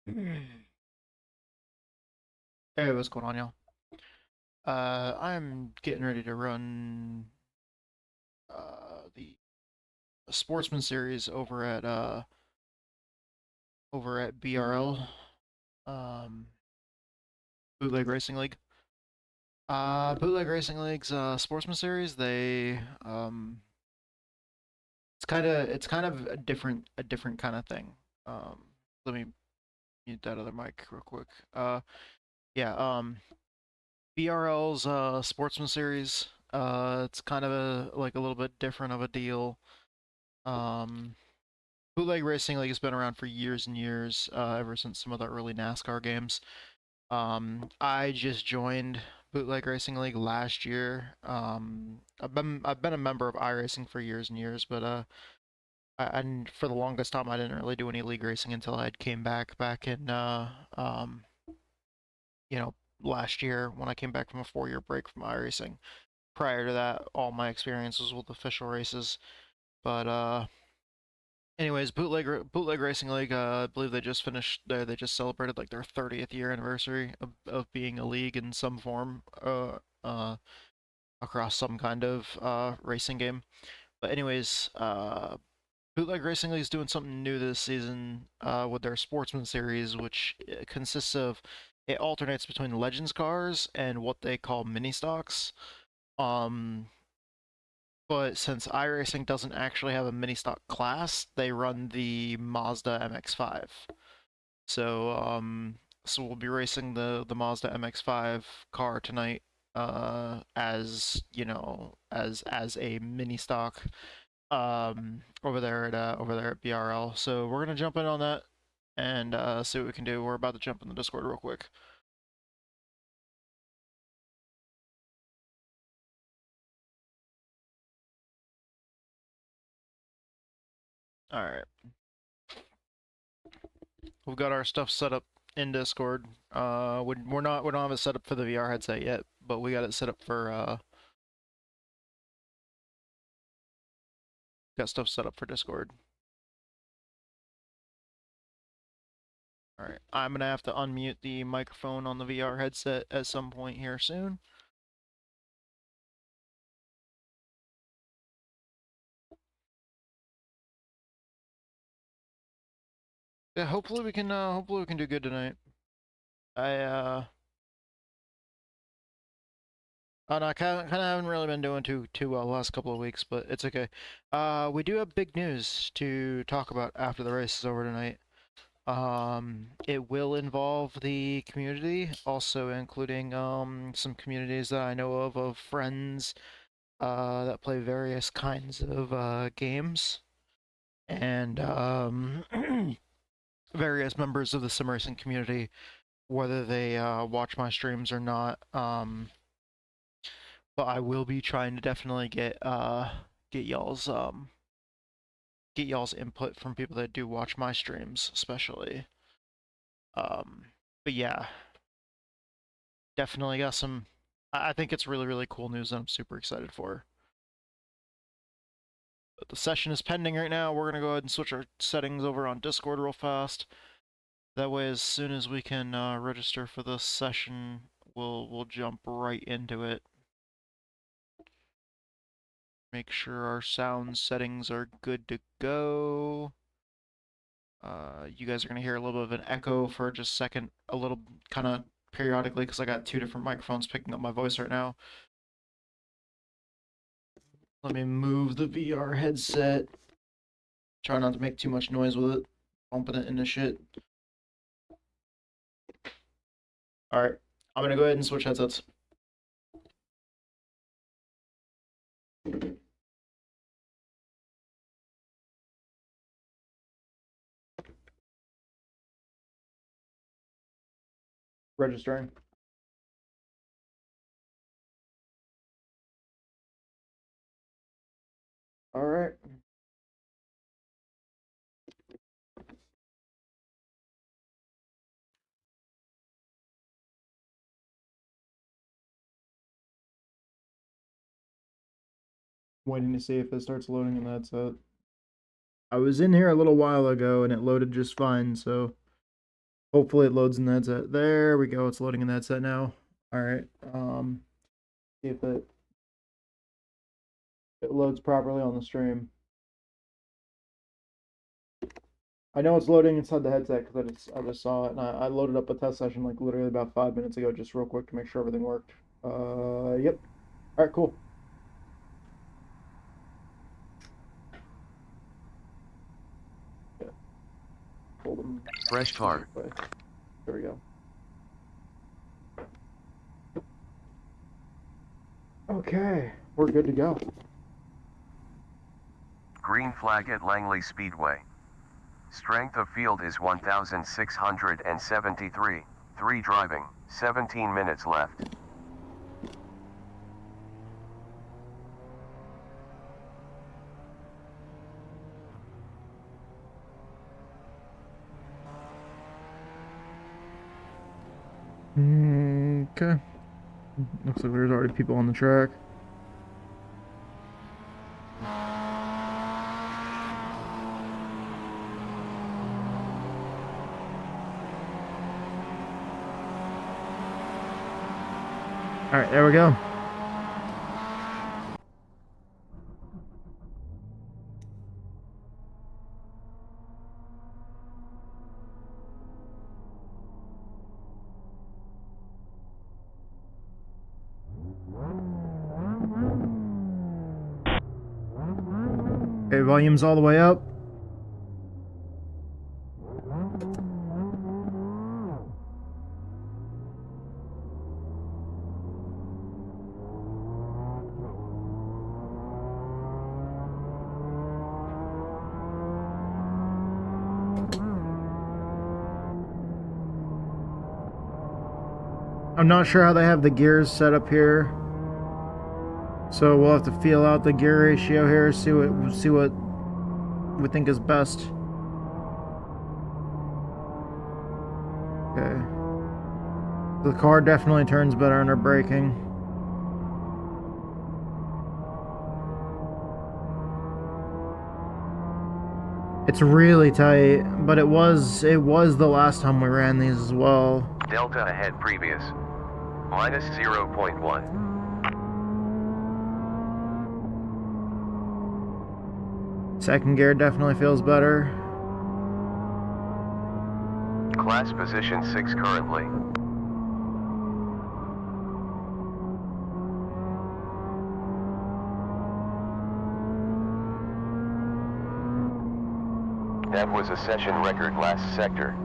Hey, what's going on, y'all? I'm getting ready to run the Sportsman series over at BRL, um, Bootleg Racing League. Bootleg Racing League's Sportsman series. It's kind of a different kind of thing. Um, Let me mute that other mic real quick. Yeah. BRL's Sportsman series. It's kind of like a little bit different of a deal. Um, Bootleg Racing League has been around for years and years, ever since some of the early NASCAR games. I just joined Bootleg Racing League last year. I've been a member of iRacing for years and years, but and for the longest time I didn't really do any league racing until I came back in you know last year when I came back from a 4-year break from iRacing. Prior to that, all my experience was with official races, but anyways, Bootleg Racing League. I believe they just finished. They just celebrated like their 30th year anniversary of being a league in some form, across some kind of racing game. But anyways, Bootleg Racing League is doing something new this season with their Sportsman series, which consists of it alternates between Legends cars and what they call mini stocks. Um, but since iRacing doesn't actually have a mini stock class, they run the Mazda MX5. So so we'll be racing the Mazda MX5 car tonight, as as a mini stock, over there at BRL. So we're gonna jump in on that and see what we can do. We're about to jump in the Discord real quick. All right, we've got our stuff set up in Discord. We don't have it set up for the VR headset yet, but we got it set up for got stuff set up for Discord. All right, I'm gonna have to unmute the microphone on the VR headset at some point here soon. Yeah, hopefully we can do good tonight. I and I kind of haven't really been doing too well the last couple of weeks, but it's okay. We do have big news to talk about after the race is over tonight. It will involve the community, also including some communities that I know of friends that play various kinds of games, and various members of the sim racing community, whether they watch my streams or not. But I will be trying to definitely get y'all's get y'all's input from people that do watch my streams, especially. But yeah, definitely got some. I think it's really cool news that I'm super excited for. But the session is pending right now. We're gonna go ahead and switch our settings over on Discord real fast. That way, as soon as we can register for this session, we'll jump right into it. Make sure our sound settings are good to go. You guys are going to hear a little bit of an echo for just a second, a little kind of periodically, because I got two different microphones picking up my voice right now. Let me move the VR headset. Try not to make too much noise with it, bumping it into shit. Alright, I'm going to go ahead and switch headsets. Registering. Alright. Waiting to see if it starts loading in the headset. I was in here a little while ago and it loaded just fine, so Hopefully it loads in the headset. There we go. It's loading in the headset now. All right. See if it loads properly on the stream. I know it's loading inside the headset because I just saw it, and I loaded up a test session like literally about 5 minutes ago, just real quick to make sure everything worked. Yep. All right, cool. Yeah. Hold them. Fresh car. There we go. Okay, we're good to go. Green flag at Langley Speedway. Strength of field is 1,673. 3 driving, 17 minutes left. Okay. Looks like there's already people on the track. All right, there we go. Okay, volume's all the way up. I'm not sure how they have the gears set up here, so we'll have to feel out the gear ratio here, see what we think is best. Okay, the car definitely turns better under braking. It's really tight, but it was the last time we ran these as well. Delta ahead previous. Minus 0.1. Second gear definitely feels better. Class position 6 currently. That was a session record last sector.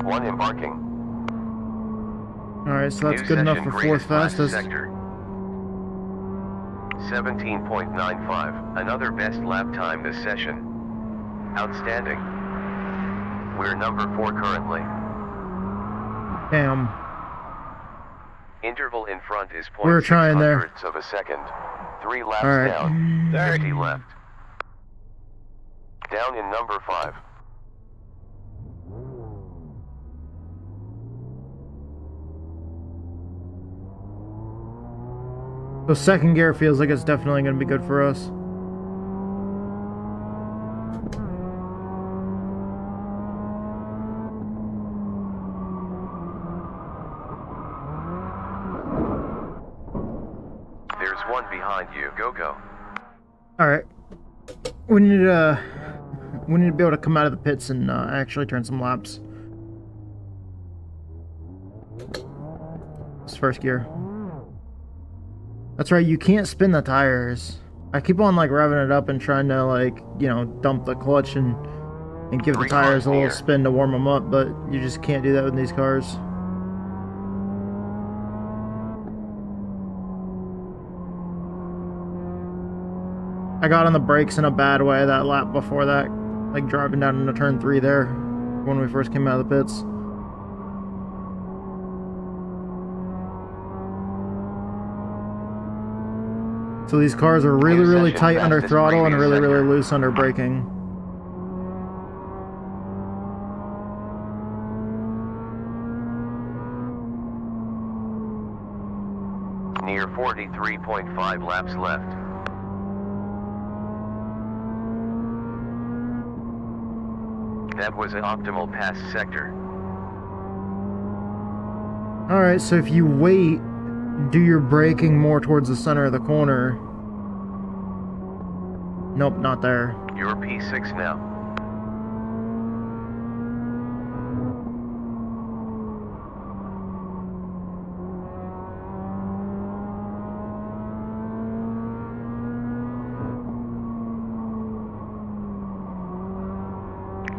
1 embarking. Alright, so that's good enough for 4th fastest. Sector. 17.95, another best lap time this session. Outstanding. We're number 4 currently. Damn. Interval in front is We're trying there. of a second. 3 laps right. down, 50 left. Down in number 5. So second gear feels like it's definitely going to be good for us. There's one behind you. Go. All right. We need to be able to come out of the pits and actually turn some laps. It's first gear. That's right, you can't spin the tires. I keep on like revving it up and trying to like, you know, dump the clutch and give the tires a little spin to warm them up, but you just can't do that with these cars. I got on the brakes in a bad way that lap before that, like driving down into turn 3 there when we first came out of the pits. So these cars are really tight under throttle and really loose under braking. Near 43.5 laps left. That was an optimal pass sector. Alright, so if you wait, do your braking more towards the center of the corner. Nope, not there. You're P6 now.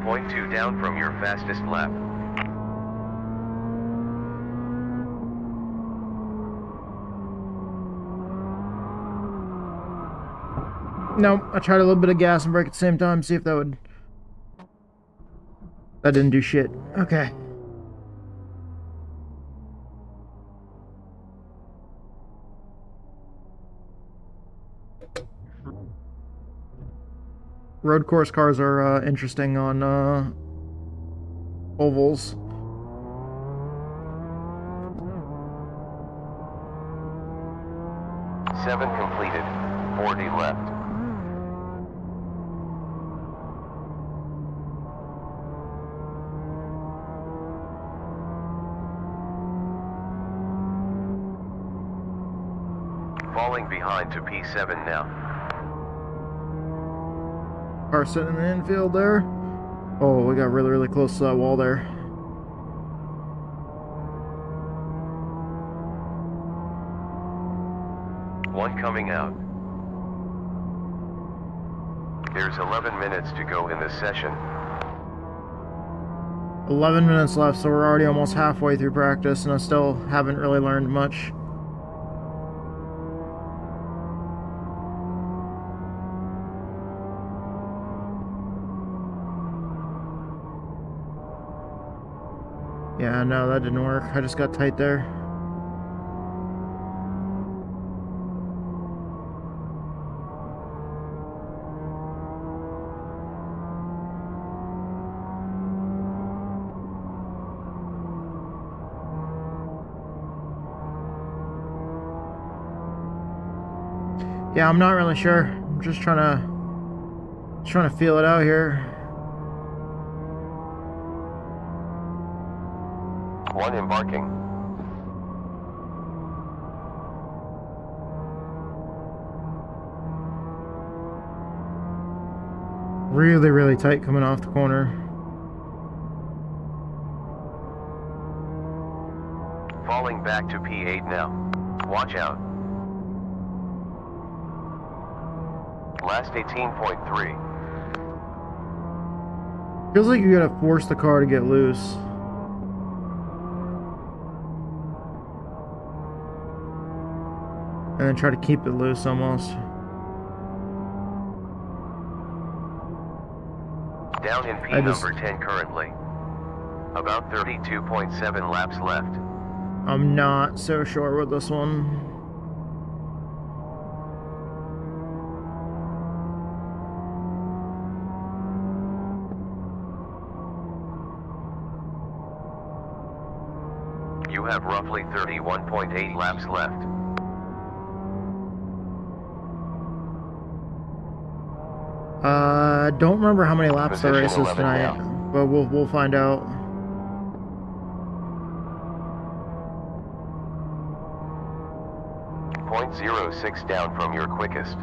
Point 2 down from your fastest lap. Nope, I tried a little bit of gas and brake at the same time, see if that would... That didn't do shit. Okay. Road course cars are interesting on ovals. Seven completed, 40 left. Falling behind to P7 now. Car sitting in the infield there. Oh, we got really, really close to that wall there. One coming out. There's 11 minutes to go in this session. 11 minutes left, so we're already almost halfway through practice, and I still haven't really learned much. Yeah, no, that didn't work. I just got tight there. Yeah, I'm not really sure. I'm just trying to feel it out here. One embarking. Really, really tight coming off the corner. Falling back to P8 now. Watch out. Last 18.3. Feels like you gotta force the car to get loose. And then try to keep it loose almost. Down in P number 10 currently. About 32.7 laps left. I'm not so sure with this one. You have roughly 31.8 laps left. Don't remember how many laps the Position race is 11 tonight, now. but we'll find out. .06 down from your quickest.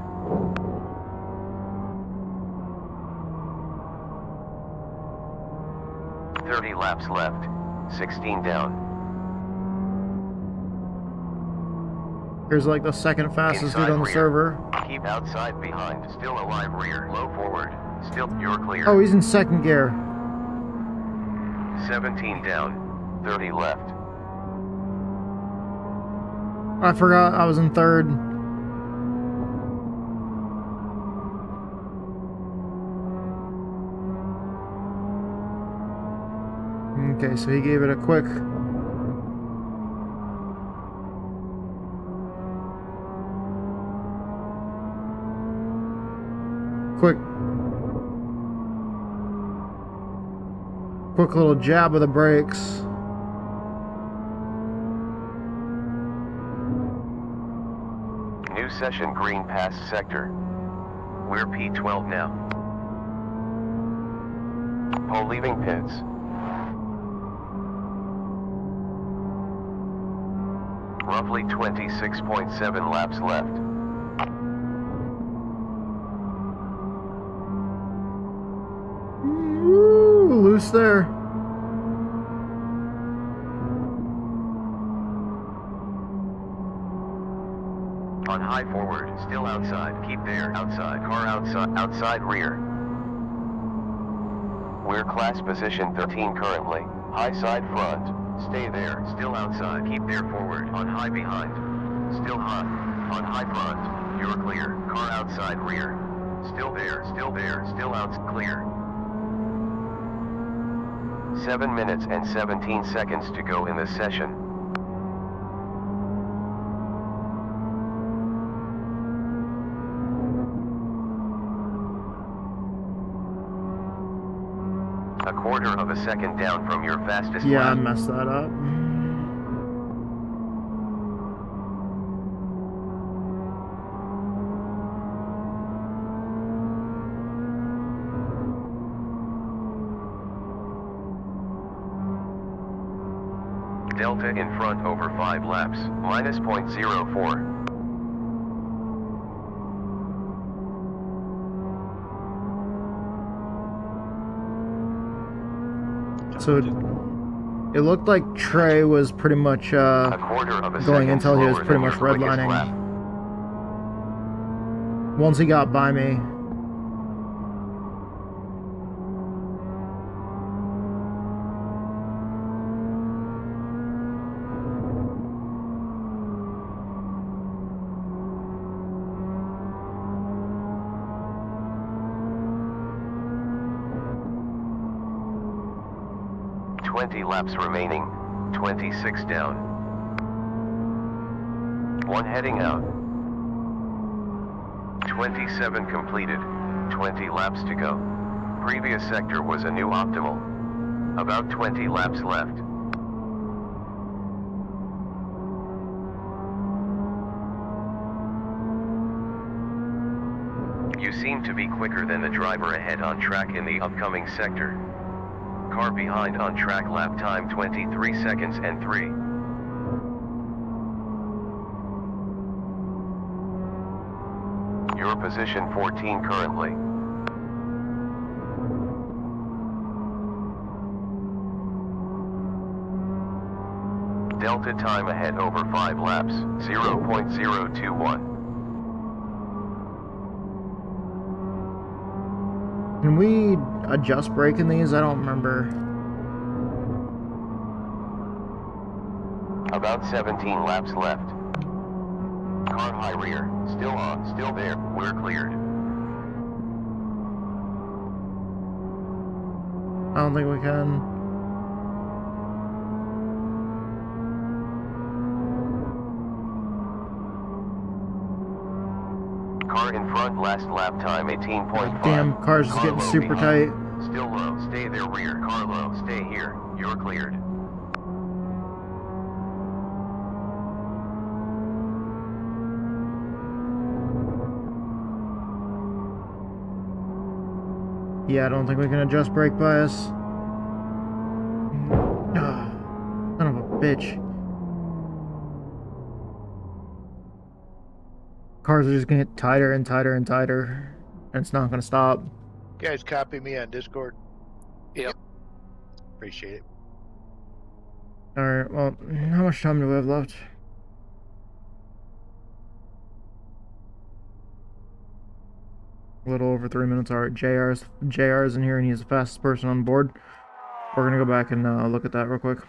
.30 laps left, 16 down. Here's like the second fastest Inside dude on the rear. server. Keep outside behind, still alive rear, low forward, still, you're clear. Oh, he's in second gear. 17 down, 30 left. I forgot I was in third. Okay, so he gave it a quick little jab of the brakes. New session green pass sector. We're P12 now. Pole leaving pits. Roughly 26.7 laps left. Ooh, loose there. On high forward, still outside, keep there, outside, car outside rear. We're class position 13 currently, high side front, stay there, still outside, keep there forward, on high behind, still hot, on high front, you're clear, car outside rear, still there, still out, clear. 7 minutes and 17 seconds to go in this session. A quarter of a second down from your fastest Yeah, I lap. messed that up. Delta in front over 5 laps, minus 0.04. So it looked like Trey was pretty much A quarter of a going second until he was slower pretty than much your quickest redlining. lap. Once he got by me, Laps remaining, 26 down. 1 heading out. 27 completed, 20 laps to go. Previous sector was a new optimal. About 20 laps left. You seem to be quicker than the driver ahead on track in the upcoming sector. Car behind on track, lap time 23 seconds and 3. Your position 14 currently. Delta time ahead over 5 laps, 0.021. can we adjust brake in these? I don't remember. About 17 laps left. Car high rear, still on, still there, we're cleared. I don't think we can. Car in front, last lap time 18.5. Damn, car's just Car getting low super behind. tight. Still low, stay there rear. Car low, stay here, you're cleared. Yeah, I don't think we can adjust brake bias. Ah, son of a bitch. Cars are just gonna get tighter and tighter and tighter, and it's not gonna stop. You guys copy me on Discord? Yep. Appreciate it. Alright, well, how much time do we have left? A little over 3 minutes. Alright, JR's in here and he's the fastest person on board. We're gonna go back and look at that real quick.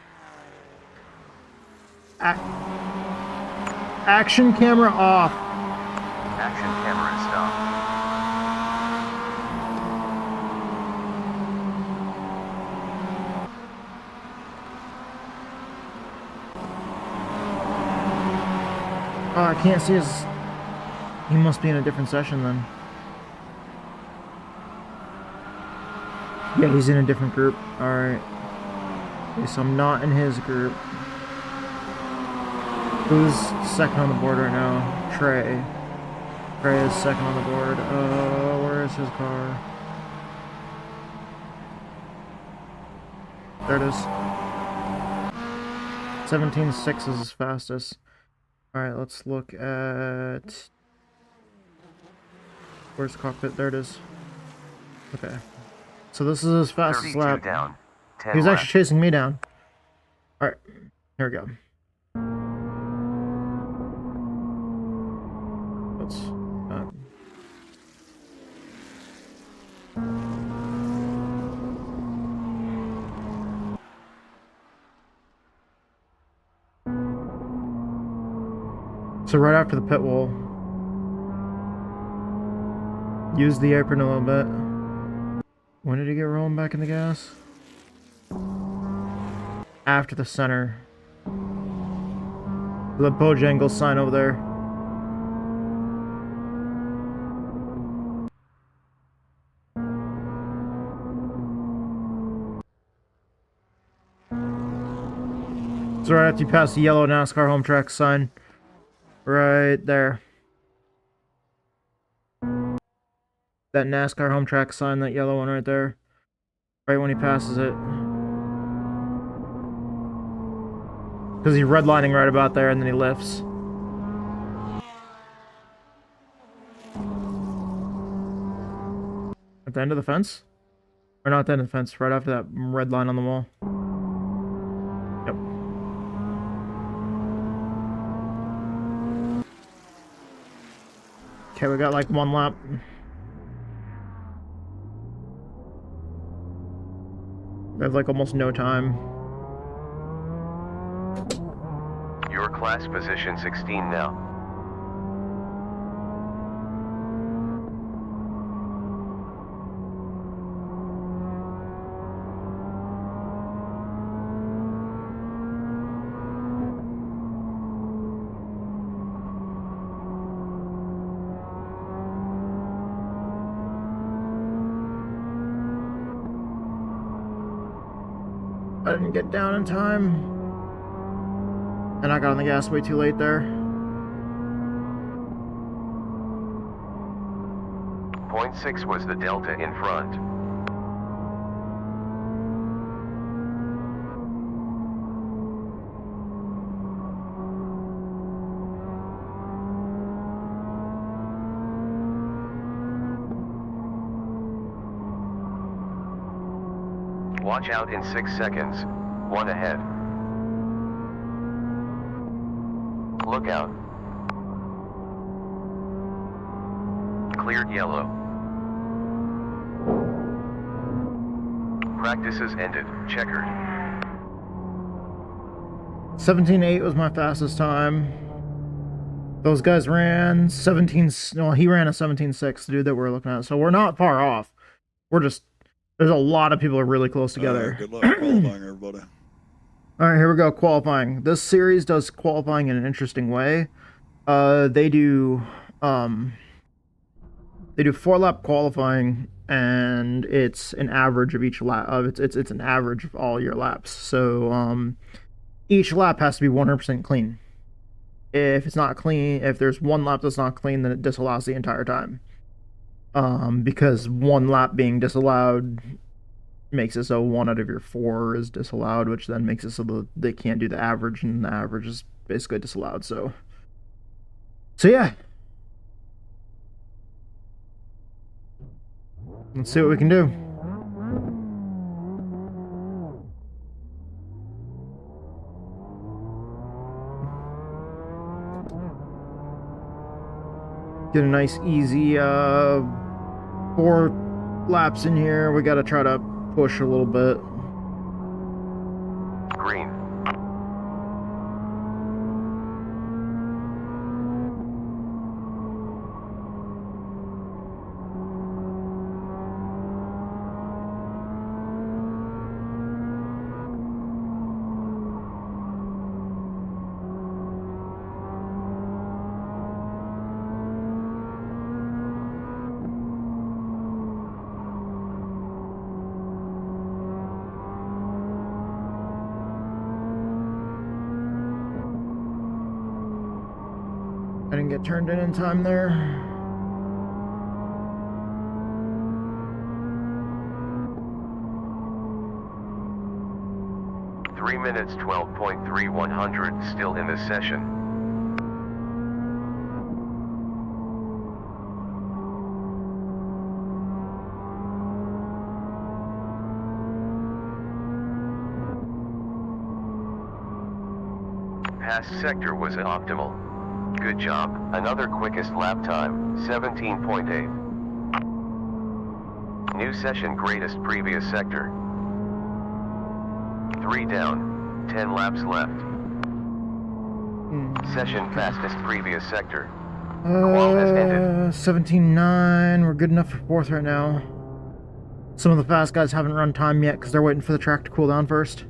Action camera off. Action camera stop. Oh, I can't see his... He must be in a different session then. Yeah, he's in a different group. Alright. Okay, so I'm not in his group. Who's second on the board right now? Trey. Trey is second on the board. Where is his car? There it is. 17.6 is his fastest. Alright, let's look at... Where's the cockpit? There it is. Okay. So this is his fastest 32 lap. down. 10 He was left. actually chasing me down. Alright, here we go. Let's... So right after the pit wall, use the apron a little bit. When did he get rolling back in the gas? After the center. The Bojangles sign over there. So right after you pass the yellow NASCAR home track sign. Right there. That NASCAR home track sign, that yellow one right there. Right when he passes it. Because he's redlining right about there and then he lifts. At the end of the fence? Or not at the end of the fence, right after that red line on the wall. Yep. Okay, we got like one lap. We have like almost no time. Your class position 16 now. I didn't get down in time. And I got on the gas way too late there. Point 6 was the delta in front. Watch out in 6 seconds. 1 ahead. Look out. Cleared yellow. Practices ended. Checkered. 17.8 was my fastest time. Those guys ran 17... No, he ran a 17.6, the dude that we're looking at. So we're not far off. We're just... There's a lot of people really close together. Good luck qualifying, everybody. All right, here we go. Qualifying. This series does qualifying in an interesting way. They do 4-lap qualifying, and it's an average of each lap. It's an average of all your laps. So each lap has to be 100% clean. If it's not clean, if there's one lap that's not clean, then it disallows the entire time. Because one lap being disallowed makes it so 1 out of your 4 is disallowed, which then makes it so they can't do the average, and the average is basically disallowed. So yeah. Let's see what we can do. Get a nice easy 4 laps in here. We got to try to push a little bit. Green. I didn't get turned in time there. 3 minutes 12.3100 still in this session. Past sector was optimal. Good job. Another quickest lap time, 17.8. New session greatest previous sector. 3 down, 10 laps left. Session fastest previous sector. Qual has ended. 17.9. We're good enough for 4th right now. Some of the fast guys haven't run time yet because they're waiting for the track to cool down first.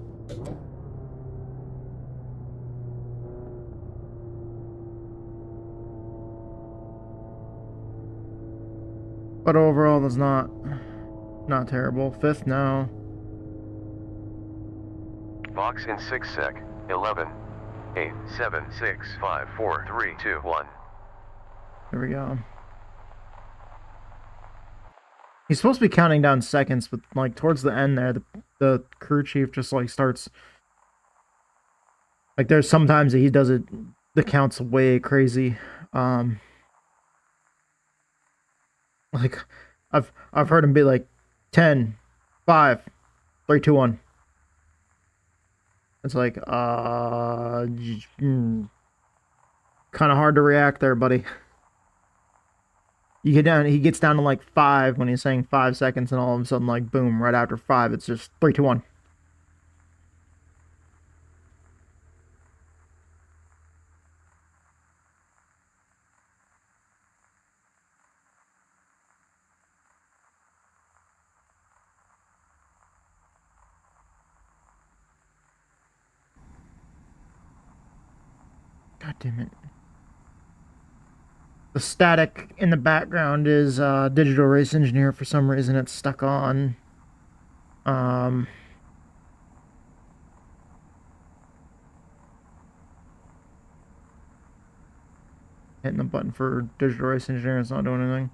But overall, that's not terrible. 5th now. Box in 6 sec. 11, 8, 7, 6, 5, 4, 3, 2, 1. There we go. He's supposed to be counting down seconds, but like towards the end there, the crew chief just like starts. Like there's sometimes that he does it, the count's way crazy. Like I've heard him be like 10, 5, 3, 2, 1. It's like kind of hard to react there, buddy. You get down, he gets down to like 5 when he's saying 5 seconds, and all of a sudden, like boom, right after 5, it's just 3, 2, 1. God damn it. The static in the background is Digital Race Engineer. For some reason it's stuck on. Hitting the button for Digital Race Engineer, it's not doing anything.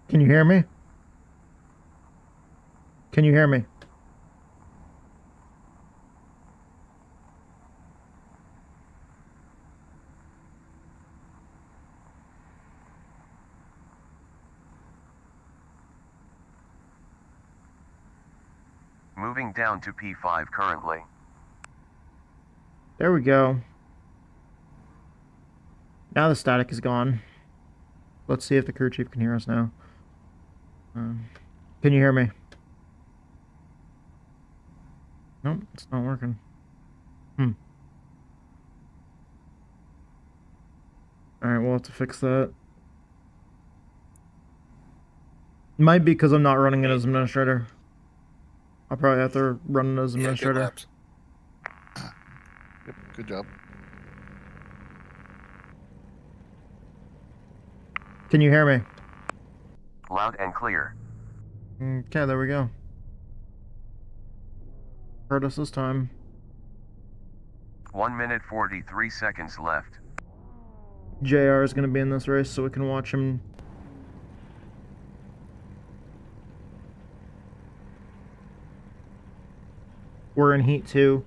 Can you hear me? Can you hear me? Moving down to P5 currently. There we go. Now the static is gone. Let's see if the crew chief can hear us now. Can you hear me? Nope, it's not working. Alright, we'll have to fix that. Might be because I'm not running it as administrator. I'll probably have to run it as administrator. Good laps. Yep, good job. Can you hear me? Loud and clear. Okay, there we go. Heard us this time. 1 minute 43 seconds left. JR is going to be in this race, so we can watch him. We're in Heat 2.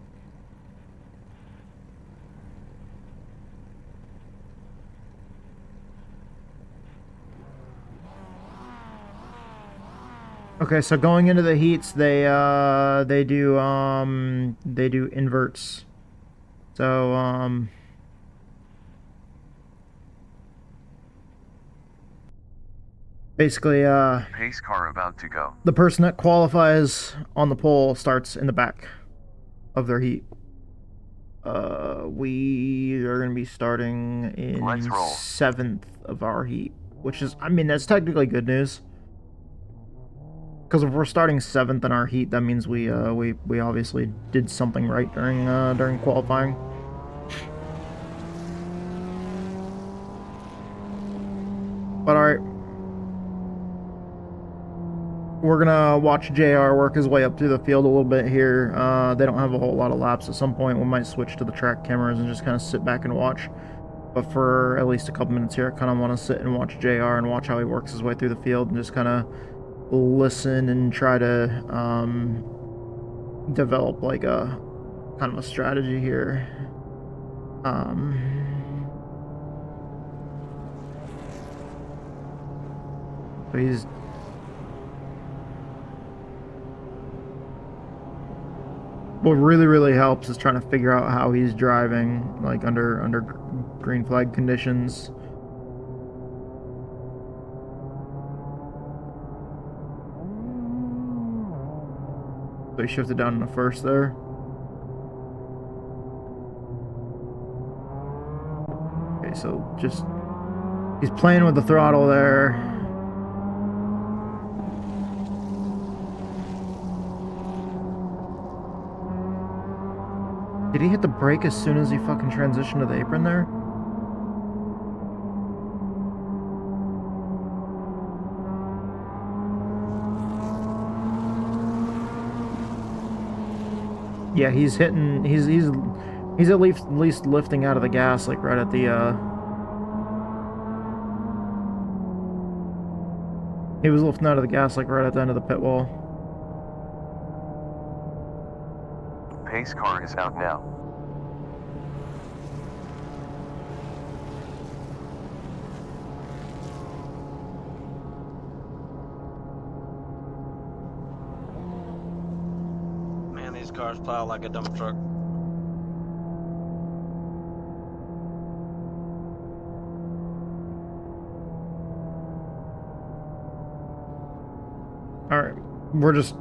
Okay, so going into the heats, they do inverts. So basically Pace car about to go. the person that qualifies on the pole starts in the back of their heat. We are going to be starting in Let's roll. 7th of our heat, which is, I mean, that's technically good news. Because if we're starting 7th in our heat, that means we obviously did something right during qualifying. But alright. We're gonna watch JR work his way up through the field a little bit here. They don't have a whole lot of laps. At some point we might switch to the track cameras and just kind of sit back and watch. But for at least a couple minutes here, I kind of want to sit and watch JR and watch how he works his way through the field and just kind of listen and try to develop like a kind of a strategy here. But he's what really helps is trying to figure out how he's driving like under green flag conditions. So he shifted down in the first there. Okay, so just he's playing with the throttle there. Did he hit the brake as soon as he fucking transitioned to the apron there? Yeah, he's hitting. He's at least lifting out of the gas like right at the. He was lifting out of the gas like right at the end of the pit wall. Pace car is out now. Man, these cars plow like a dump truck. Alright, we're just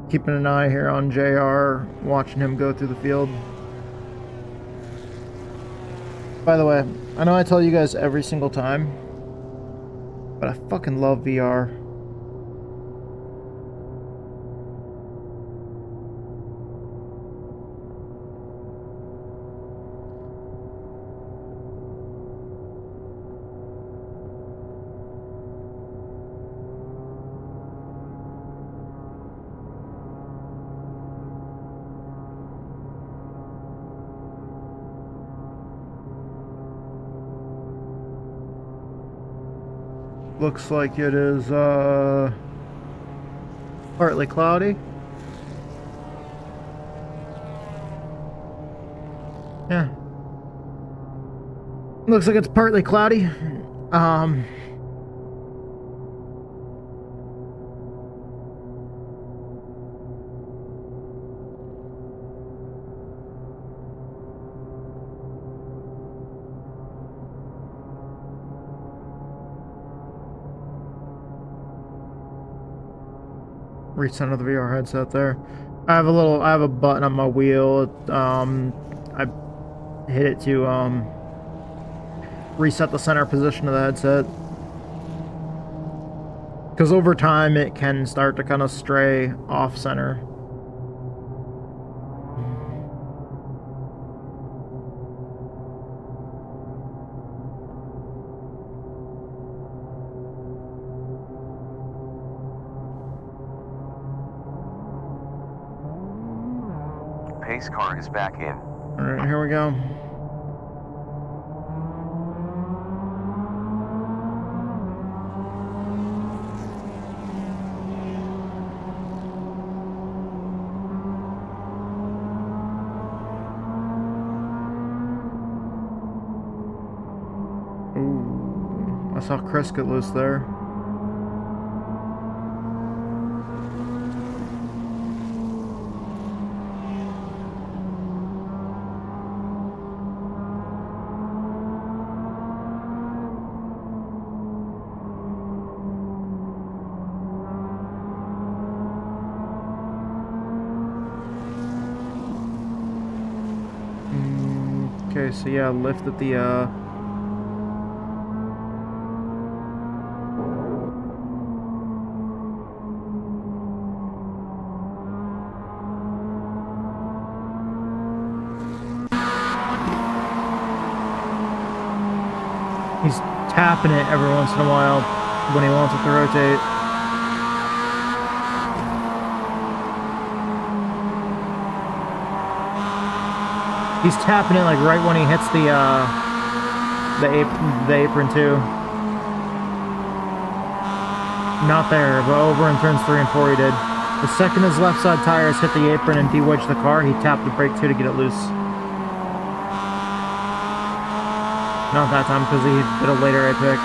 keeping an eye here on JR, watching him go through the field. By the way, I know I tell you guys every single time, but I fucking love VR. Looks like it is partly cloudy. Yeah. Looks like it's partly cloudy. Recenter the VR headset there. I have a button on my wheel. I hit it to reset the center position of the headset. Because over time it can start to kind of stray off center. Pace car is back in. Alright, here we go. Ooh, I saw Chris get loose there. Okay, so yeah, lift at the he's tapping it every once in a while when he wants it to rotate. He's tapping it like right when he hits the apron too. Not there, but over in turns 3 and 4 he did. The second his left side tires hit the apron and de-wedged the car, he tapped the brake too to get it loose. Not that time because he did a later apex.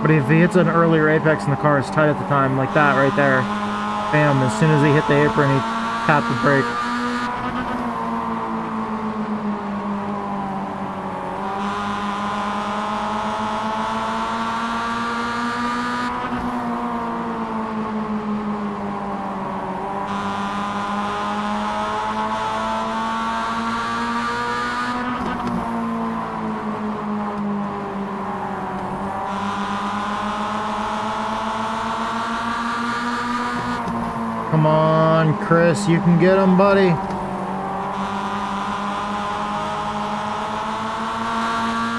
But if he hits an earlier apex and the car is tight at the time, like that right there, bam, as soon as he hit the apron, he tapped the brake. Come on, Chris, you can get him, buddy.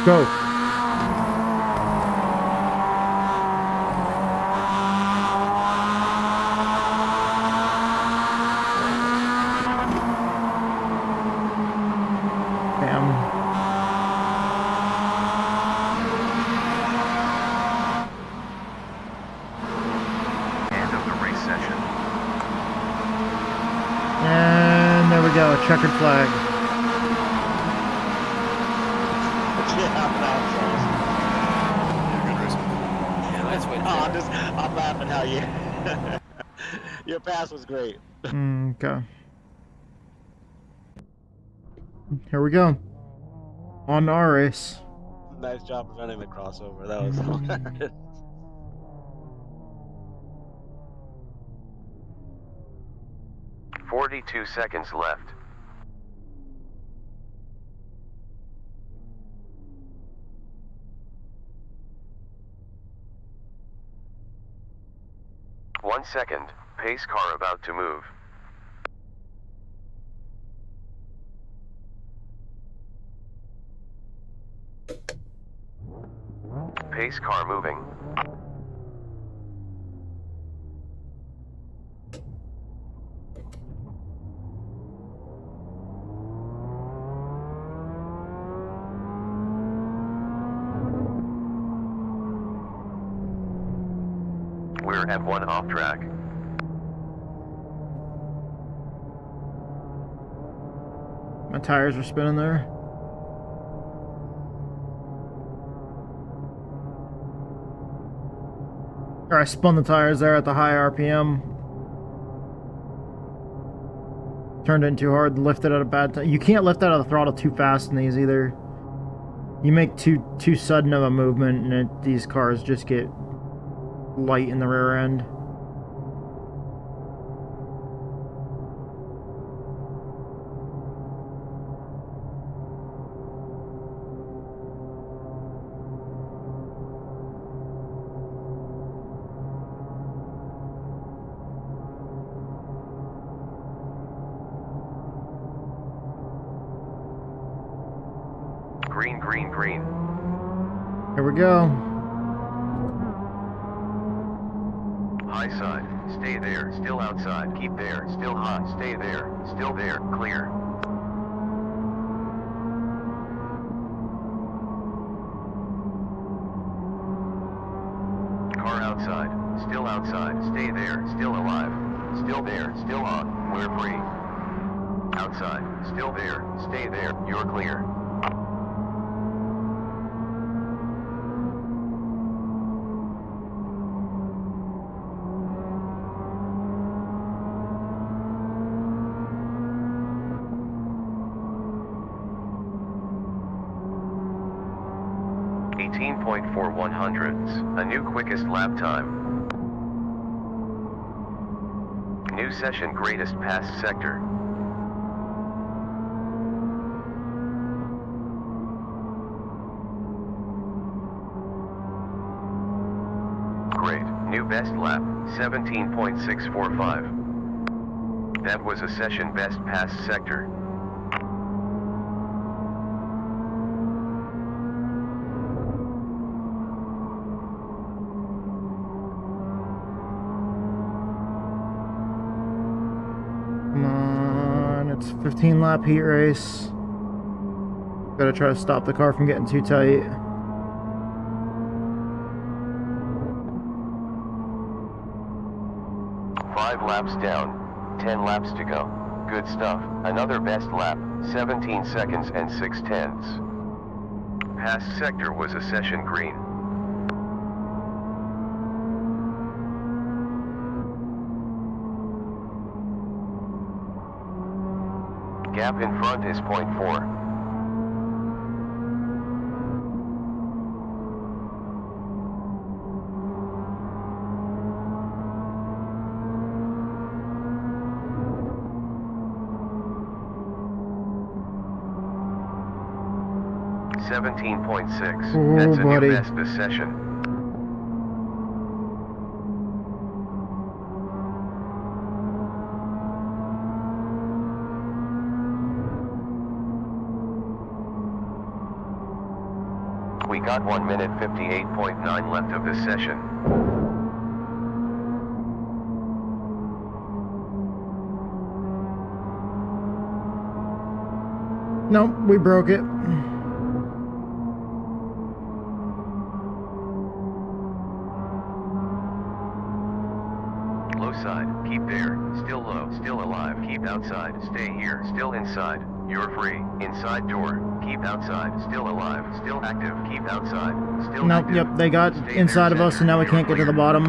Go. Bam. End of the race session. And there we go, checkered flag. I'm laughing how you. Your pass was great. Okay. Here we go. On to our race. Nice job preventing the crossover. That was hilarious. 42 seconds left. One second, pace car about to move. Pace car moving. We're at one off track. My tires are spinning there. Or I spun the tires there at the high RPM. Turned it in too hard, lifted at a bad time. You can't lift out of the throttle too fast in these either. You make too sudden of a movement and these cars just get light in the rear end. Green, green, green. Here we go. High side, stay there, still outside, keep there, still hot, stay there, still there, clear. Car outside, stay there, still alive, still there, still on, we're free. Outside, still there, stay there, you're clear. .4100s, a new quickest lap time. New session greatest pass sector. Great, new best lap, 17.645. That was a session best pass sector. Come on, it's a 15 lap heat race. Gotta try to stop the car from getting too tight. laps down. 10 laps to go. Good stuff. Another best lap. 17 seconds and 6/10. Past sector was a session green. Gap in front is 0.4. .6. Oh, That's a buddy. new best this session. We got 1 minute 58.9 left of this session. Nope, we broke it. Low side, keep there, still low, still alive, keep outside, stay here, still inside, you're free, inside door, keep outside, still alive, still active, keep outside, still Nope, active. yep, they got Stay inside there, of us and center, now we you're can't get to the clear. bottom.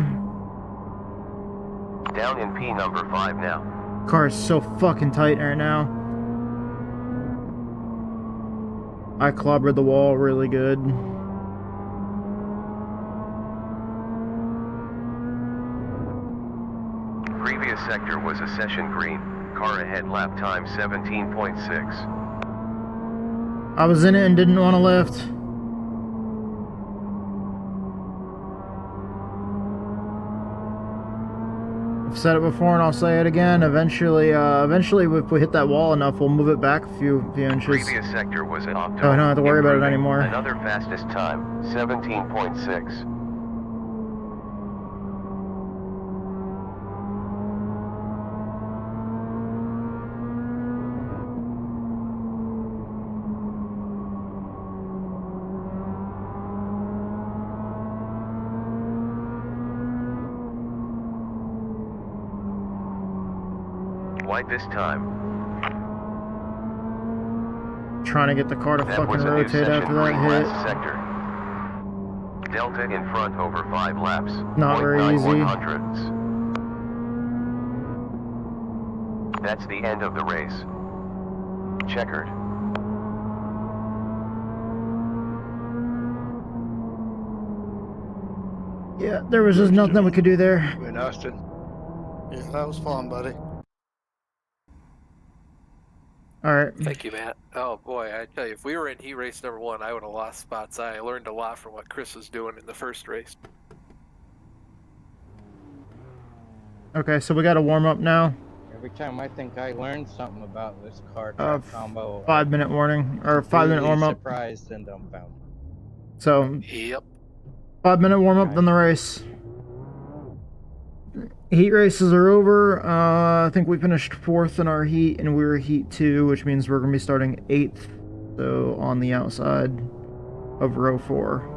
Down in P number 5 now. Car is so fucking tight right now. I clobbered the wall really good. Previous sector was a session green, car ahead lap time 17.6. I was in it and didn't want to lift. I've said it before and I'll say it again. Eventually if we hit that wall enough, we'll move it back a few inches. Previous sector was an optimal. Oh, I don't have to worry about it improving. anymore. Another fastest time, 17.6. White this time. Trying to get the car to That fucking was a new rotate session after that green hit. last sector. Delta in front over 5 laps. Not very 0.9 easy. 100ths. That's the end of the race. Checkered. Yeah, there was just nothing we could do there. Win, Austin. Yeah, that was fun, buddy. Alright. Thank you, Matt. Oh boy, I tell you, if we were in heat race number 1, I would have lost spots. I learned a lot from what Chris was doing in the first race. Okay, so we got to warm up now. Every time I think I learned something about this car Uh, track combo, 5-minute warning, or 5-minute warm up. Surprised and dumbfounded. So, Yep. 5-minute warm up, then the race. Heat races are over. I think we finished 4th in our heat, and we were heat 2, which means we're going to be starting 8th, so on the outside of row 4.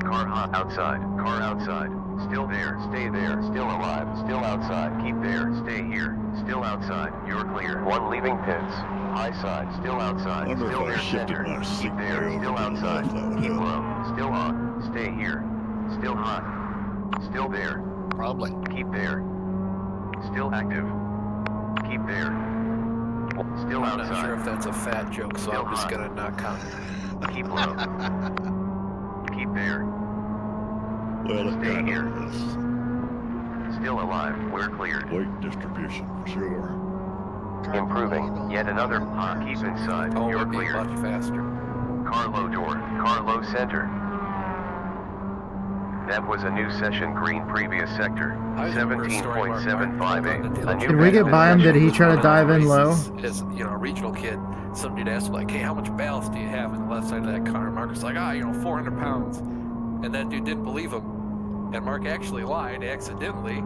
Car hot outside, car outside. Still there, stay there, still alive, still outside, keep there, stay here, still outside, you're clear. 1 leaving pits, high side, still outside, Wonder if still I there, shifted center, my keep seat there, way over still to the outside, left, that would keep help. low, still on, stay here, still hot, still there, Probably. keep there, still active, keep there, still I'm not sure outside, if that's a fat joke, so Still I'm just hot. gonna not comment. keep low, keep there, Well, it Stay kind here. of is still alive, we're cleared. weight distribution for sure. Improving, yet another hot, keep inside, Oh, you're we're being clear. much faster. Car low door, car low center. That was a new session green previous sector, I remember a story where Mark 17.758. pulled A on new the Did we get best by him? session. Did he try to One of dive the in low? races, As you know, a regional kid, some dude asked him like, "Hey, how much ballast do you have in the left side of that car?" And Mark was like, 400 pounds. And that dude didn't believe him. And Mark actually lied accidentally.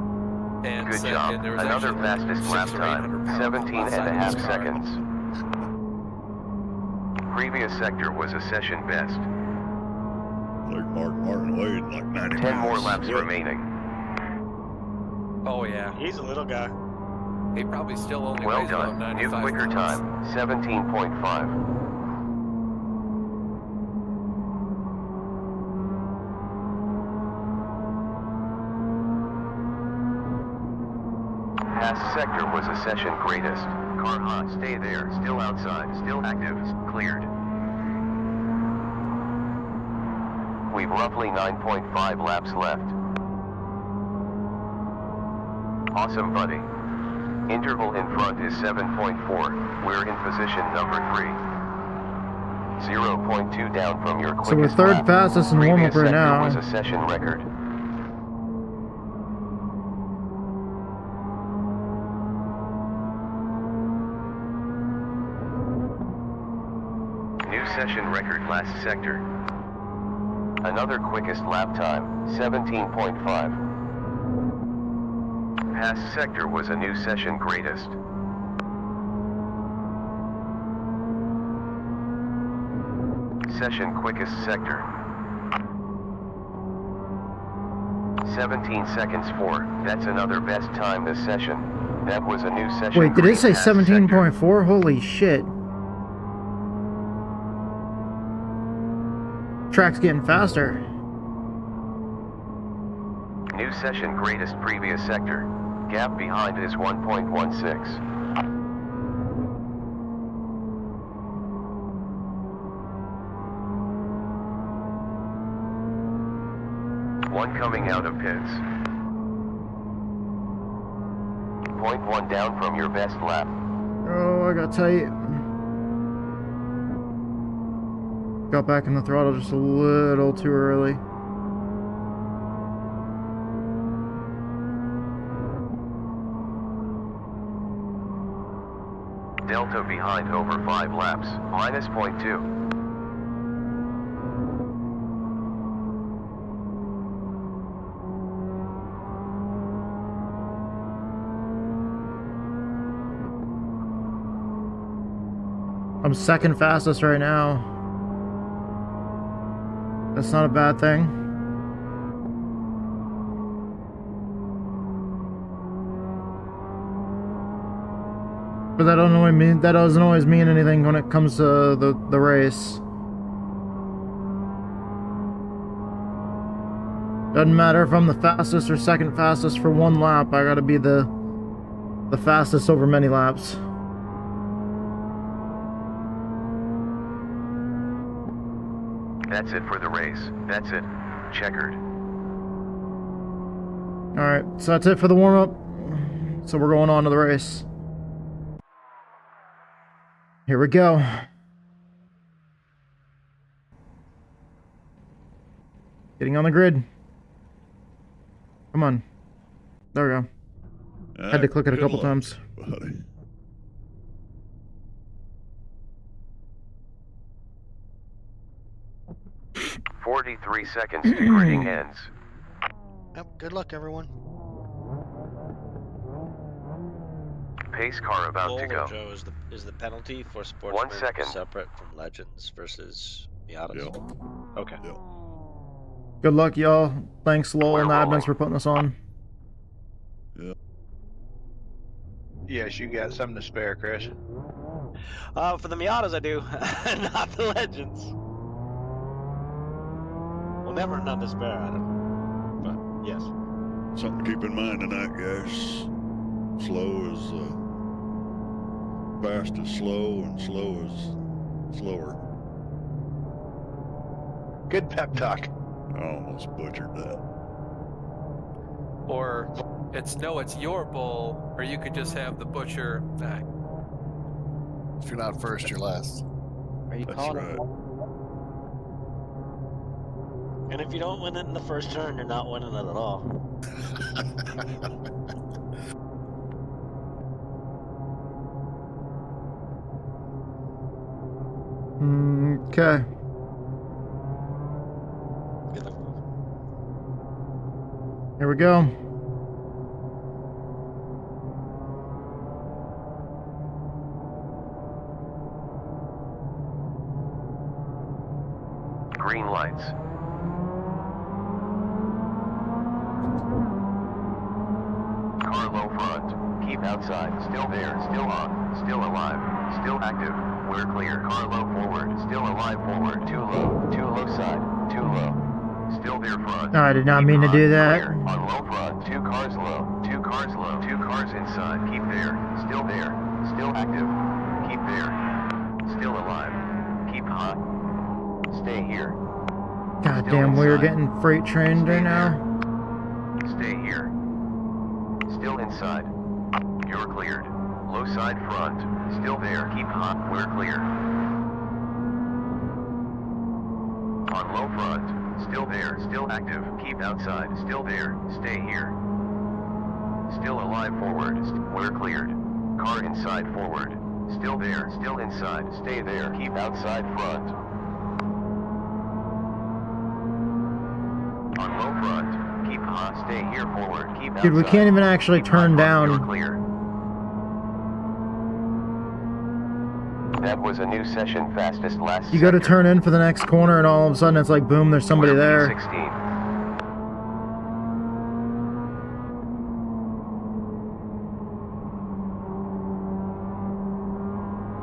And Good said, job. and there was Another actually like fastest 600 lap or 800 time, pounds 17 on the and a side of half his car. seconds. Previous sector was a session best. Like Martin Wade, like 90 10 more pounds. laps Yeah. remaining. Oh yeah, He's a little guy. he probably still only Well weighs about done. New 95 quicker pounds. time, 17.5. Past sector was a session greatest. Car hot, stay there, still outside, still active, cleared. We've roughly 9.5 laps left. Awesome, buddy. Interval in front is 7.4. We're in position number 3. 0.2 down from your quickest So we're third lap. fastest in warm-up Previous right sector now. was a session record. New session record last sector. Another quickest lap time, 17.5. Past sector was a new session greatest. Session quickest sector. 17 seconds 4. That's another best time this session. That was a new session. Wait, did it say past sector. 17.4? Holy shit. Track's getting faster. New session greatest previous sector. Gap behind is 1.16. One coming out of pits. 0.1 down from your best lap. Oh, I got tight. Got back in the throttle just a little too early. Delta behind over 5 laps, minus 0.2. I'm second fastest right now. That's not a bad thing. But that doesn't always mean anything when it comes to the race. Doesn't matter if I'm the fastest or second fastest for one lap, I gotta be the fastest over many laps. That's it for the race. That's it. Checkered. Alright, so that's it for the warm-up. So we're going on to the race. Here we go. Getting on the grid. Come on. There we go. Had to click it a Good couple luck, times. buddy. .43 seconds to grading ends. Yep, good luck, everyone. Pace car about to Boulder, go. Joe, is the penalty for sportsmen 1 second. separate from legends versus Miatas? Yeah. Okay. Yeah. Good luck, y'all. Thanks, Lowell and We're admins rolling. for putting us on. Yes, you got something to spare, Chris. For the Miatas, I do, not the legends. Well, never none to spare, Adam. But yes. Something to keep in mind tonight, guys. Slow is fast is slow, and slow is slower. Good pep talk. I almost butchered that. Or it's your bull, or you could just have the butcher. If you're not first, you're last. Are you That's calling right. And if you don't win it in the first turn, you're not winning it at all. Okay. Good luck. Here we go. Green lights. Car low front. Keep outside. Still there. Still on. Still alive. Still active. We're clear. Car low forward. Still alive forward. Too low. Too low side. Too low. Still there front. No, I did not Keep mean to on. do that. Clear. On low front. 2 cars low. 2 cars low. 2 cars inside. Keep there. Still there. Still active. Keep there. Still alive. Keep hot. Stay here. God Still damn, we're inside. getting freight trained Stay right now. Stay here. Still inside. You're cleared. Low side front. Still there. Keep hot. We're clear. On low front. Still there. Still active. Keep outside. Still there. Stay here. Still alive forward. We're cleared. Car inside forward. Still there. Still inside. Stay there. Keep outside front. On low front. Keep hot. Stay here forward. Keep outside. Dude, we can't even actually Keep turn hot. You're down. clear. That was a new session fastest last You go to sector. turn in for the next corner and all of a sudden it's like, boom, there's somebody We're there. P16.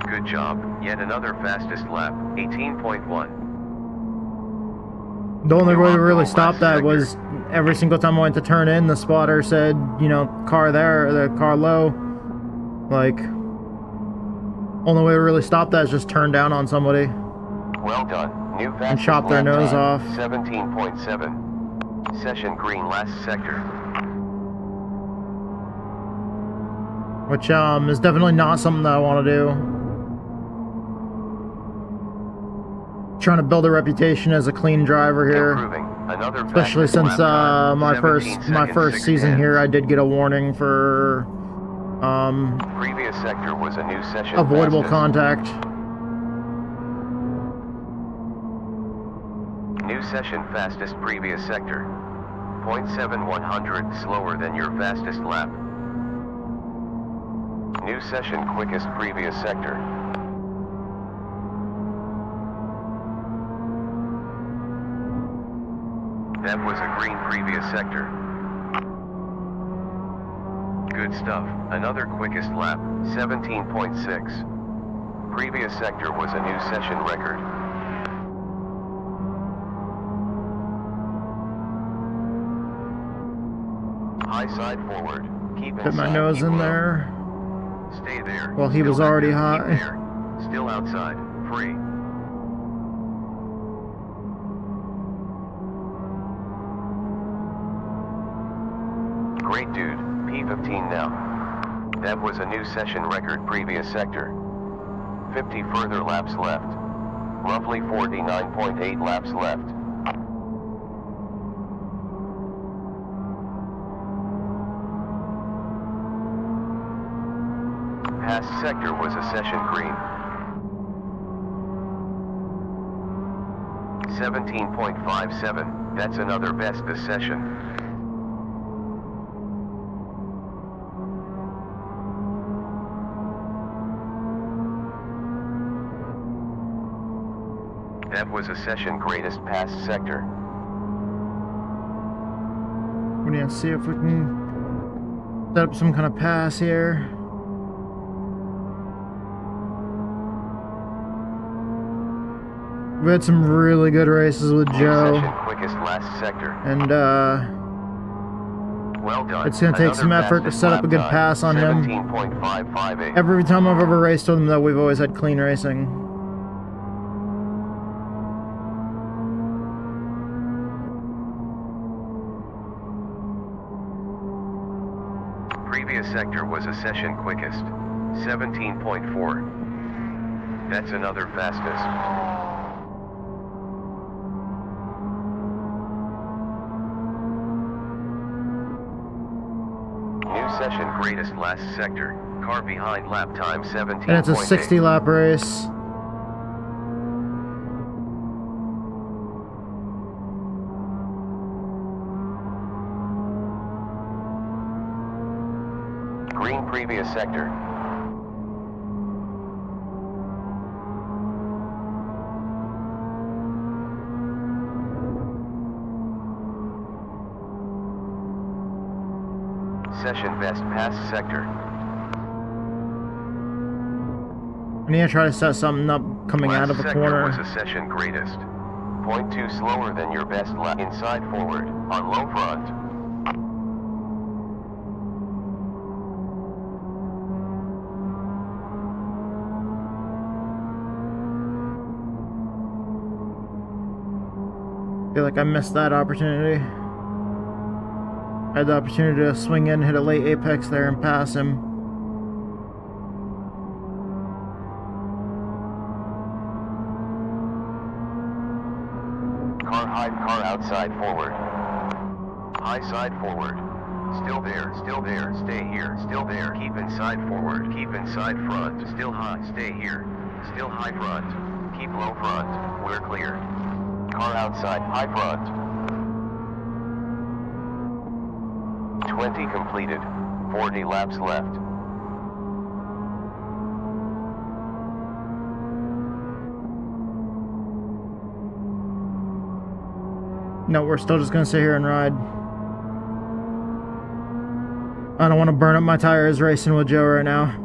Good job. Yet another fastest lap. 18.1. The only way to You're really off stop last that sector. was every single time I went to turn in, the spotter said, you know, car there, or the car low. Like, only way to really stop that is just turn down on somebody. Well done. New fastest chop their lap nose time. off. 17.7. Session green last sector. Which is definitely not something that I want to do. Trying to build a reputation as a clean driver here. Improving. Another Especially fastest since lap time. my 17 first seconds, season 6 here, I tenths. did get a warning for Previous sector was a new session avoidable fastest. contact. New session fastest previous sector. 0.7100 slower than your fastest lap. New session quickest previous sector. That was a green previous sector. Good stuff. Another quickest lap. 17.6. Previous sector was a new session record. High side forward. Keep Put my inside, nose keep in low. there. Stay there. Well, he Still was already active. hot. Keep there. Still outside. Free. Great dude. P15 now. That was a new session record previous sector. 50 further laps left. Roughly 49.8 laps left. Past sector was a session green. 17.57, that's another best this session. That was a session greatest past sector. We need to see if we can set up some kind of pass here. We had some really good races with New Joe, session quickest last sector. and Well done. it's gonna take some Another effort to fastest set up a lap good time, pass on him. 17.558. Every time I've ever raced with him, though, we've always had clean racing. Previous sector was a session quickest. 17.4. That's another fastest. New session greatest last sector. Car behind lap time 17.8. And it's a 60 lap race. Green previous sector. Session best pass sector. I need to try to set something up coming out of a sector corner. was a session greatest. 0.2 slower than your best lap. Inside forward, on low front. I feel like I missed that opportunity. I had the opportunity to swing in, hit a late apex there, and pass him. Car outside forward. High side forward. Still there, stay here, still there. Keep inside forward, keep inside front. Still high, stay here. Still high front. Keep low front. We're clear. Car outside, high front. 20 completed. 40 laps left. No, we're still just gonna sit here and ride. I don't want to burn up my tires racing with Joe right now.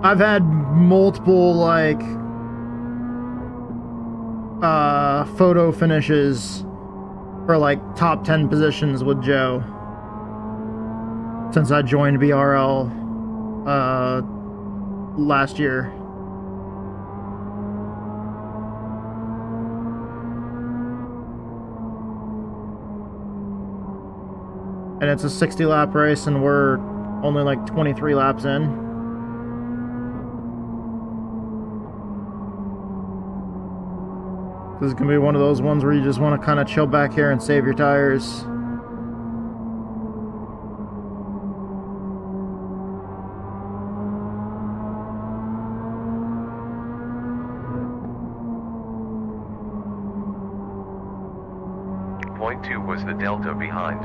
I've had multiple, like, photo finishes for, like, top 10 positions with Joe since I joined BRL, last year. And it's a 60 lap race and we're only like 23 laps in. This is gonna be one of those ones where you just want to kind of chill back here and save your tires. Point 2 was the delta behind.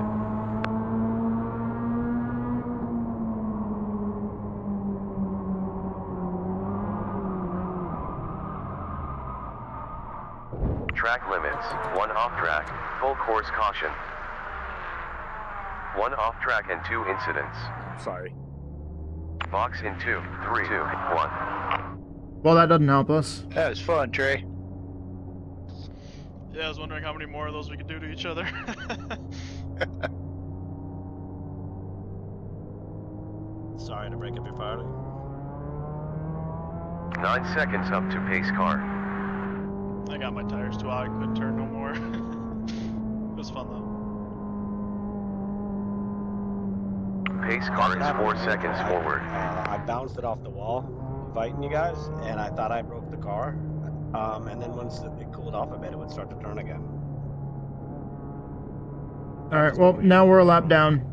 Track limits, 1 off track, full course caution. 1 off track and 2 incidents. Sorry. Box in 2, 3, 2, 1. Well, that doesn't help us. That was fun, Trey. Yeah, I was wondering how many more of those we could do to each other. Sorry to break up your party. 9 seconds up to pace car. I got my tires too hot, I couldn't turn no more. It was fun though. Pace car is 4 seconds forward. I bounced it off the wall, fighting you guys, and I thought I broke the car. And then once it cooled off a bit, it would start to turn again. Alright, well, now we're a lap down.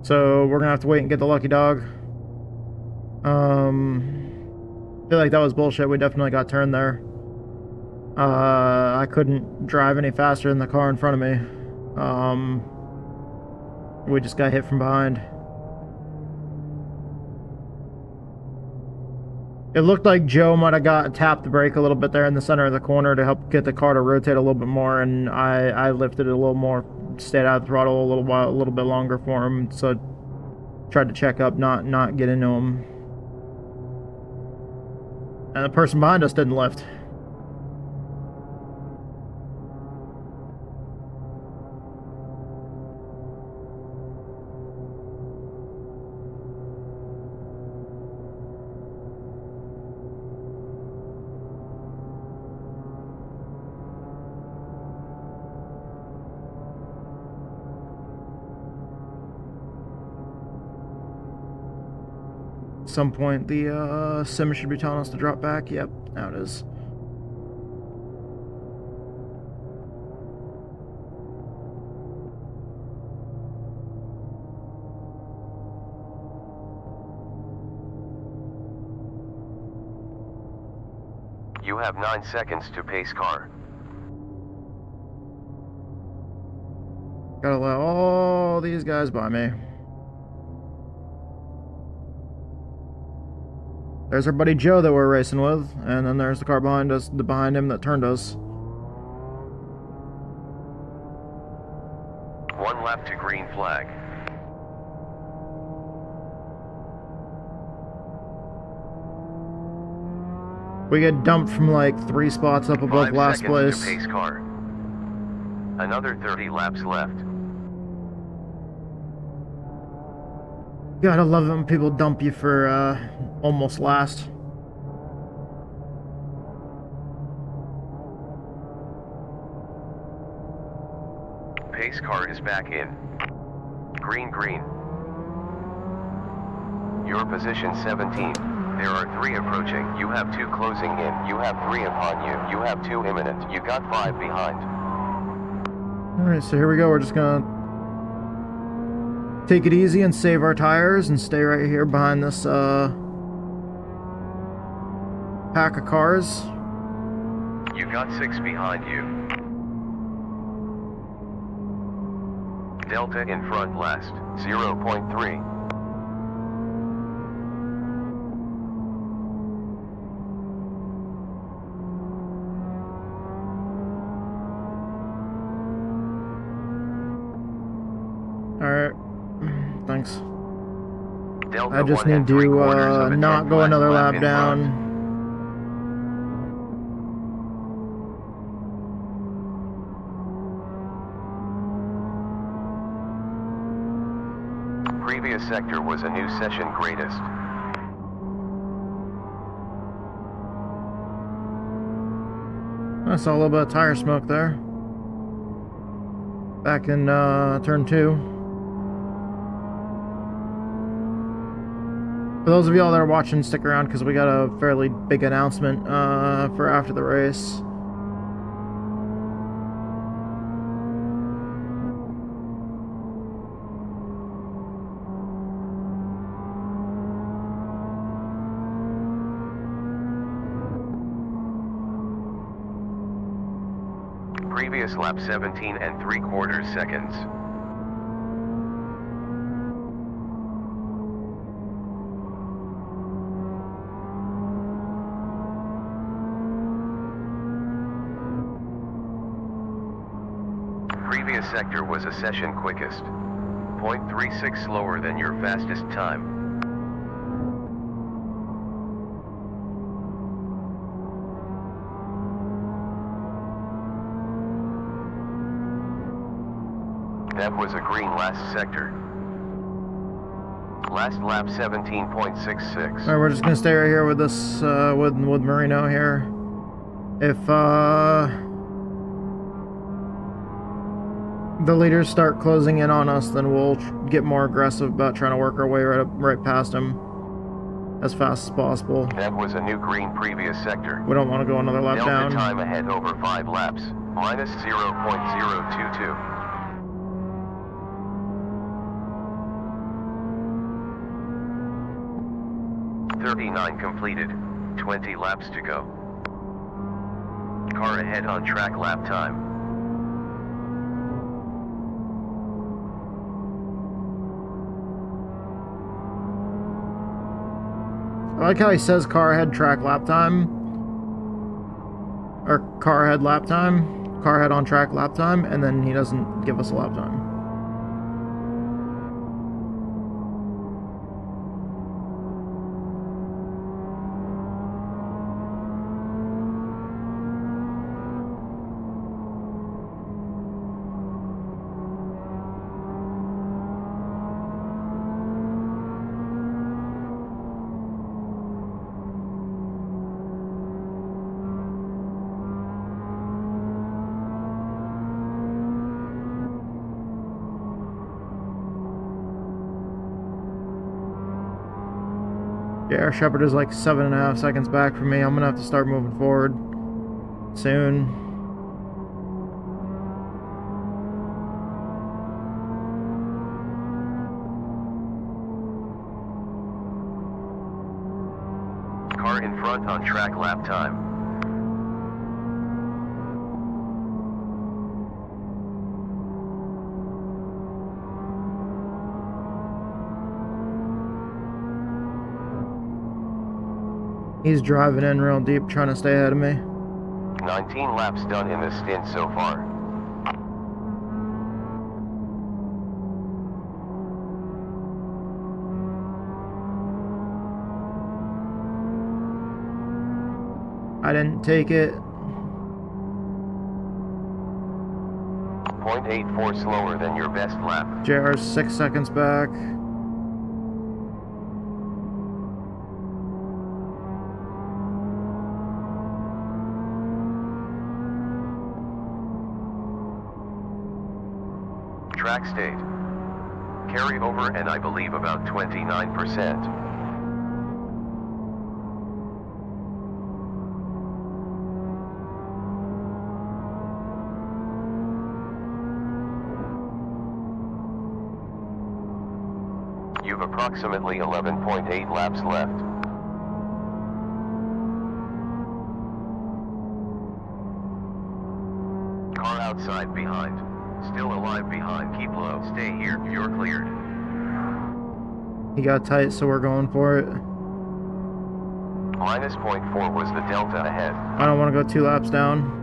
So we're gonna have to wait and get the lucky dog. I feel like that was bullshit. We definitely got turned there. I couldn't drive any faster than the car in front of me. We just got hit from behind. It looked like Joe might have tapped the brake a little bit there in the center of the corner to help get the car to rotate a little bit more, and I lifted it a little more, stayed out of the throttle a little bit longer for him, so tried to check up, not get into him. And the person behind us didn't lift. At some point the sim should be telling us to drop back. Yep, now it is. You have 9 seconds to pace car. Gotta let all these guys by me. There's our buddy Joe that we're racing with, and then there's the car behind us, behind him that turned us. 1 lap to green flag. We get dumped from like 3 spots up above 5 last seconds place. to pace car. Another 30 laps left. Gotta love it when people dump you for almost last. Pace car is back in. Green, green. Your position 17. There are 3 approaching. You have 2 closing in. You have 3 upon you. You have 2 imminent. You got 5 behind. Alright, so here we go. We're just gonna take it easy and save our tires and stay right here behind this pack of cars. You got 6 behind you. Delta in front last, 0.3. Alright, thanks. Delta I just 1 need to 3/4 of a not 10th go last another lap in down. front. Previous sector was a new session greatest. I saw a little bit of tire smoke there. Back in turn 2. For those of y'all that are watching, stick around because we got a fairly big announcement for after the race. Previous lap 17 and 3/4 seconds. Previous sector was a session quickest. 0.36 slower than your fastest time. That was a green last sector. Last lap 17.66. Alright, we're just gonna stay right here with this with Marino here. If the leaders start closing in on us, then we'll get more aggressive about trying to work our way right past him as fast as possible. That was a new green previous sector. We don't want to go another lap Delta down. time ahead over 5 laps, minus 0.022. .39 completed, 20 laps to go. Car ahead on track lap time. I like how he says car ahead track lap time. Or car ahead lap time. Car ahead on track lap time, and then he doesn't give us a lap time. Yeah, Shepard is like 7.5 seconds back from me. I'm gonna have to start moving forward soon. Car in front on track lap time. He's driving in real deep, trying to stay ahead of me. 19 laps done in this stint so far. I didn't take it. 0.84 slower than your best lap. JR's 6 seconds back. Track state. Carry over and I believe about 29%. You've approximately 11.8 laps left. Car outside behind. Still alive behind. Keep low. Stay here. You're cleared. He got tight, so we're going for it. Minus 0.4 was the delta ahead. I don't want to go 2 laps down.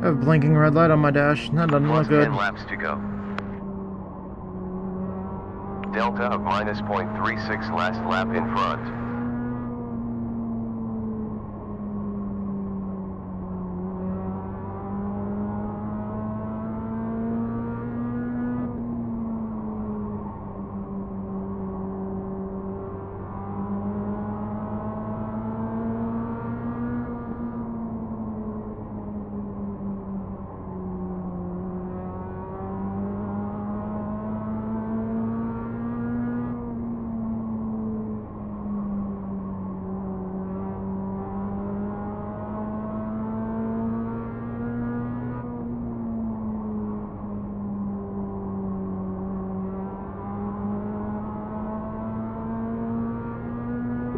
I have a blinking red light on my dash. That doesn't Plus look good. 10 laps to go. Delta of minus 0.36 last lap in front.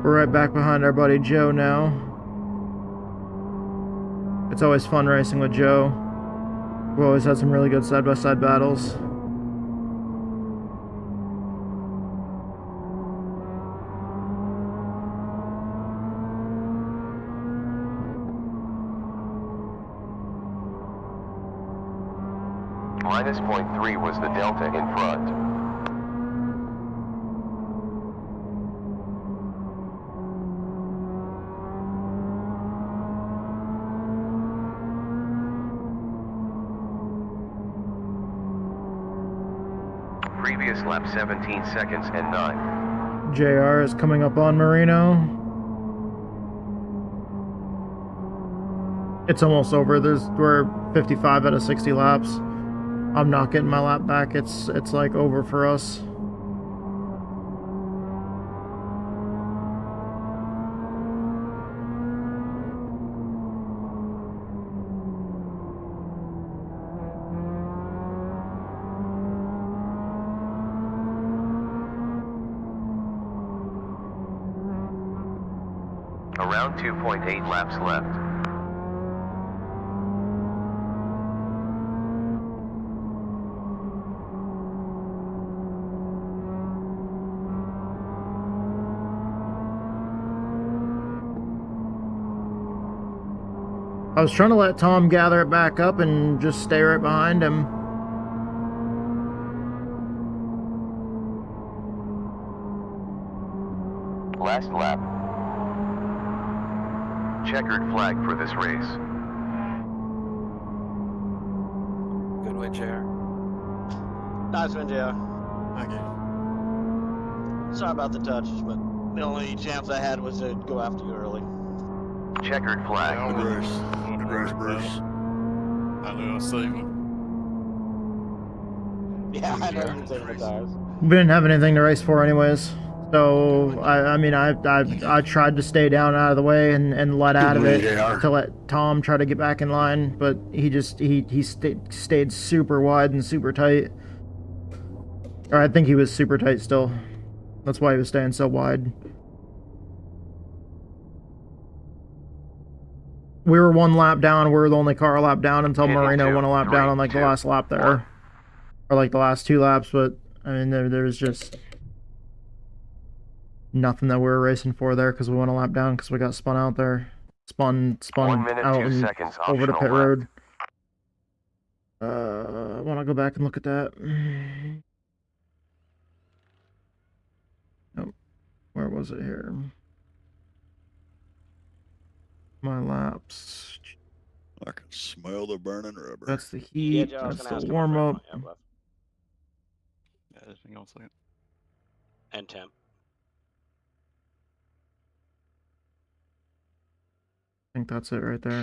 We're right back behind our buddy Joe now. It's always fun racing with Joe. We've always had some really good side-by-side battles. Minus 0.3 was the delta in front. Previous lap 17 seconds and 9. JR is coming up on Marino. It's almost over. We're 55 out of 60 laps. I'm not getting my lap back. It's like over for us. Around 2.8 laps left. I was trying to let Tom gather it back up and just stay right behind him. Last lap. Checkered flag for this race. Good win, JR. Nice one, JR. Okay. Sorry about the touch, but the only chance I had was to go after you early. Checkered flag. Good race. Good race, Bruce. I knew I was saving. Yeah, I know you're taking the tires. We didn't have anything to race for anyways. So, I mean, I tried to stay down out of the way and let out of it to let Tom try to get back in line, but he stayed super wide and super tight. Or I think he was super tight still. That's why he was staying so wide. We were 1 lap down. We were the only car a lap down until Marino went a lap down on like the last lap there. Or like the last 2 laps, but I mean, there was just nothing that we were racing for there because we went a lap down because we got spun out there. Spun 1 minute, out 2 and seconds over to optional pit left. road. I want to go back and look at that. Nope. Where was it here? My laps. I can smell the burning rubber. That's the Yeah, heat. Joe, I was That's gonna the ask how much warm red up. you have left. Yeah, just hang on a second. And temp. I think that's it right there.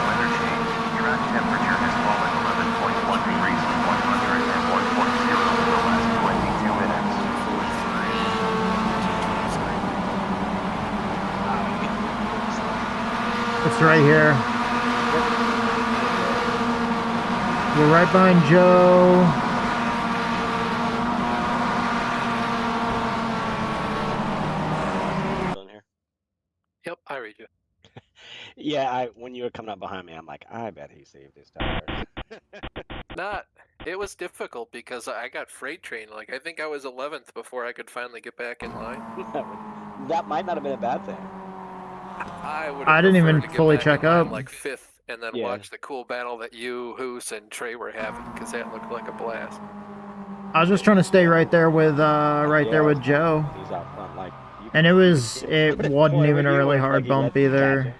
Weather change. Track temperature has fallen 11.1 degrees to 101.0 for the last 22 minutes. It's right here. We're right behind Joe. Still in here? Yep, I read you. Yeah, when you were coming up behind me, I'm like, I bet he saved his tires. It was difficult because I got freight train. Like, I think I was 11th before I could finally get back in line. That might not have been a bad thing. I didn't even fully check up. Like 5th, and then Yeah. watch the cool battle that you, Hoos, and Trey were having, because that looked like a blast. I was just trying to stay right there with there with Joe. He's out front, like. And it wasn't even a really hard bump either.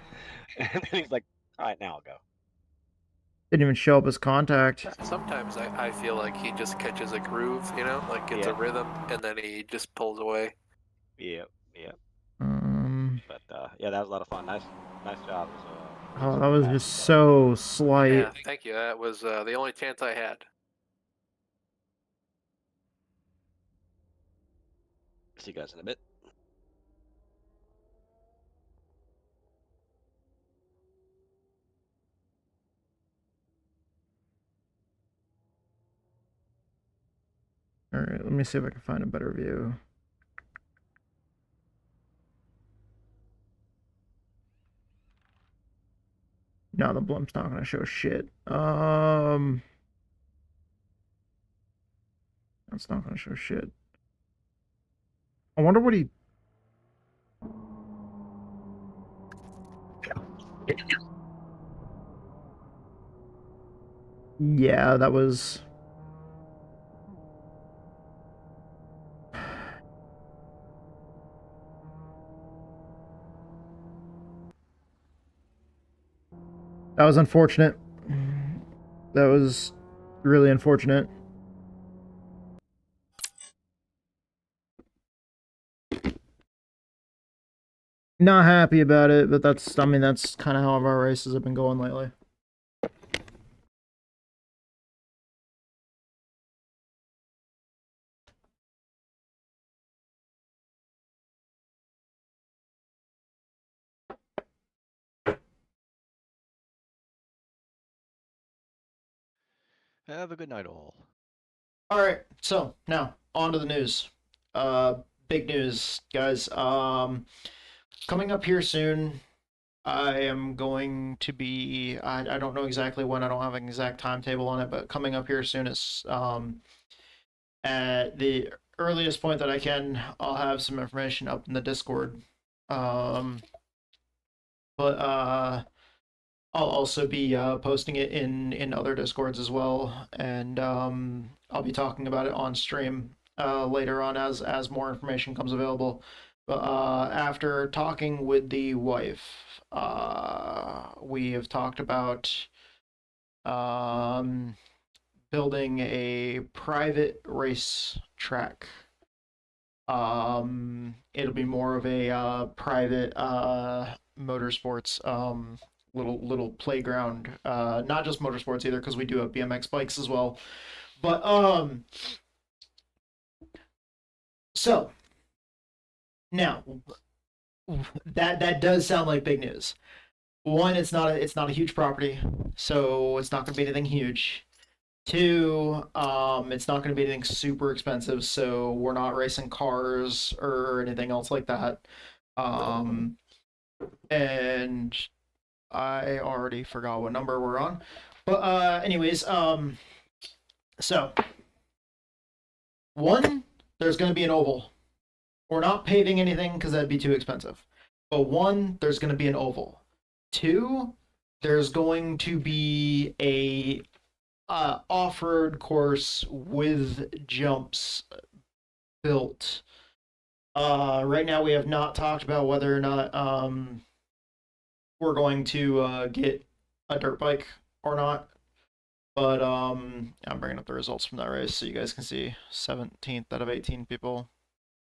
And then he's like, all right, now I'll go. Didn't even show up as contact. Sometimes I feel like he just catches a groove, you know, like gets a rhythm, and then he just pulls away. Yep. But yeah, that was a lot of fun. Nice job. Oh, that was just so slight. Yeah, thank you. That was the only chance I had. See you guys in a bit. All right, let me see if I can find a better view. No, the blimp's not gonna show shit. That's not gonna show shit. I wonder what he. Yeah, that was. That was unfortunate. That was really unfortunate. Not happy about it, but that's kind of how our races have been going lately. Have a good night, all. All right, so now on to the news. Big news, guys. Coming up here soon, I am going to be. I don't know exactly when. I don't have an exact timetable on it, but coming up here soon is at the earliest point that I can. I'll have some information up in the Discord. I'll also be posting it in other Discords as well, and I'll be talking about it on stream later on as more information comes available. But after talking with the wife, we have talked about building a private race track. It'll be more of a private motorsports little playground, not just motorsports either, because we do have BMX bikes as well. But so now that does sound like big news. One, it's not a huge property, so it's not going to be anything huge. Two, it's not going to be anything super expensive, so we're not racing cars or anything else like that. And I already forgot what number we're on. But anyways, so One, there's going to be an oval. We're not paving anything because that'd be too expensive. But one, there's going to be an oval. Two, there's going to be a off-road course with jumps built. Right now we have not talked about whether or not we're going to get a dirt bike or not. But I'm bringing up the results from that race so you guys can see. 17th out of 18 people.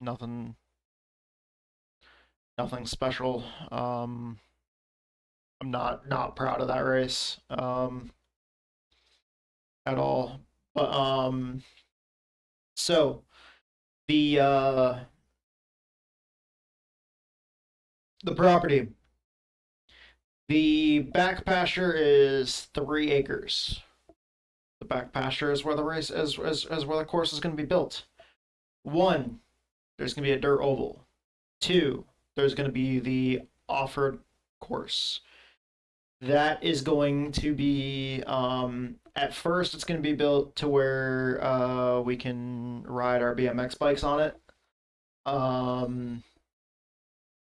Nothing special. I'm not proud of that race at all. But so the property. The back pasture is 3 acres. The back pasture is where the race is where the course is going to be built. 1, there's going to be a dirt oval. 2, there's going to be the off-road course. That is going to be at first it's going to be built to where we can ride our BMX bikes on it.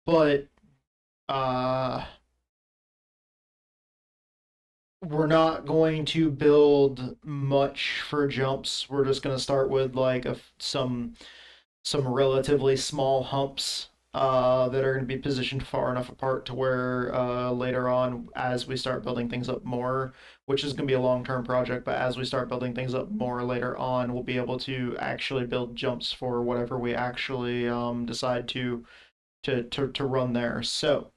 But we're not going to build much for jumps. We're just going to start with like some relatively small humps that are going to be positioned far enough apart to where later on, as we start building things up more, which is going to be a long-term project, but as we start building things up more later on, we'll be able to actually build jumps for whatever we actually decide to run there. So,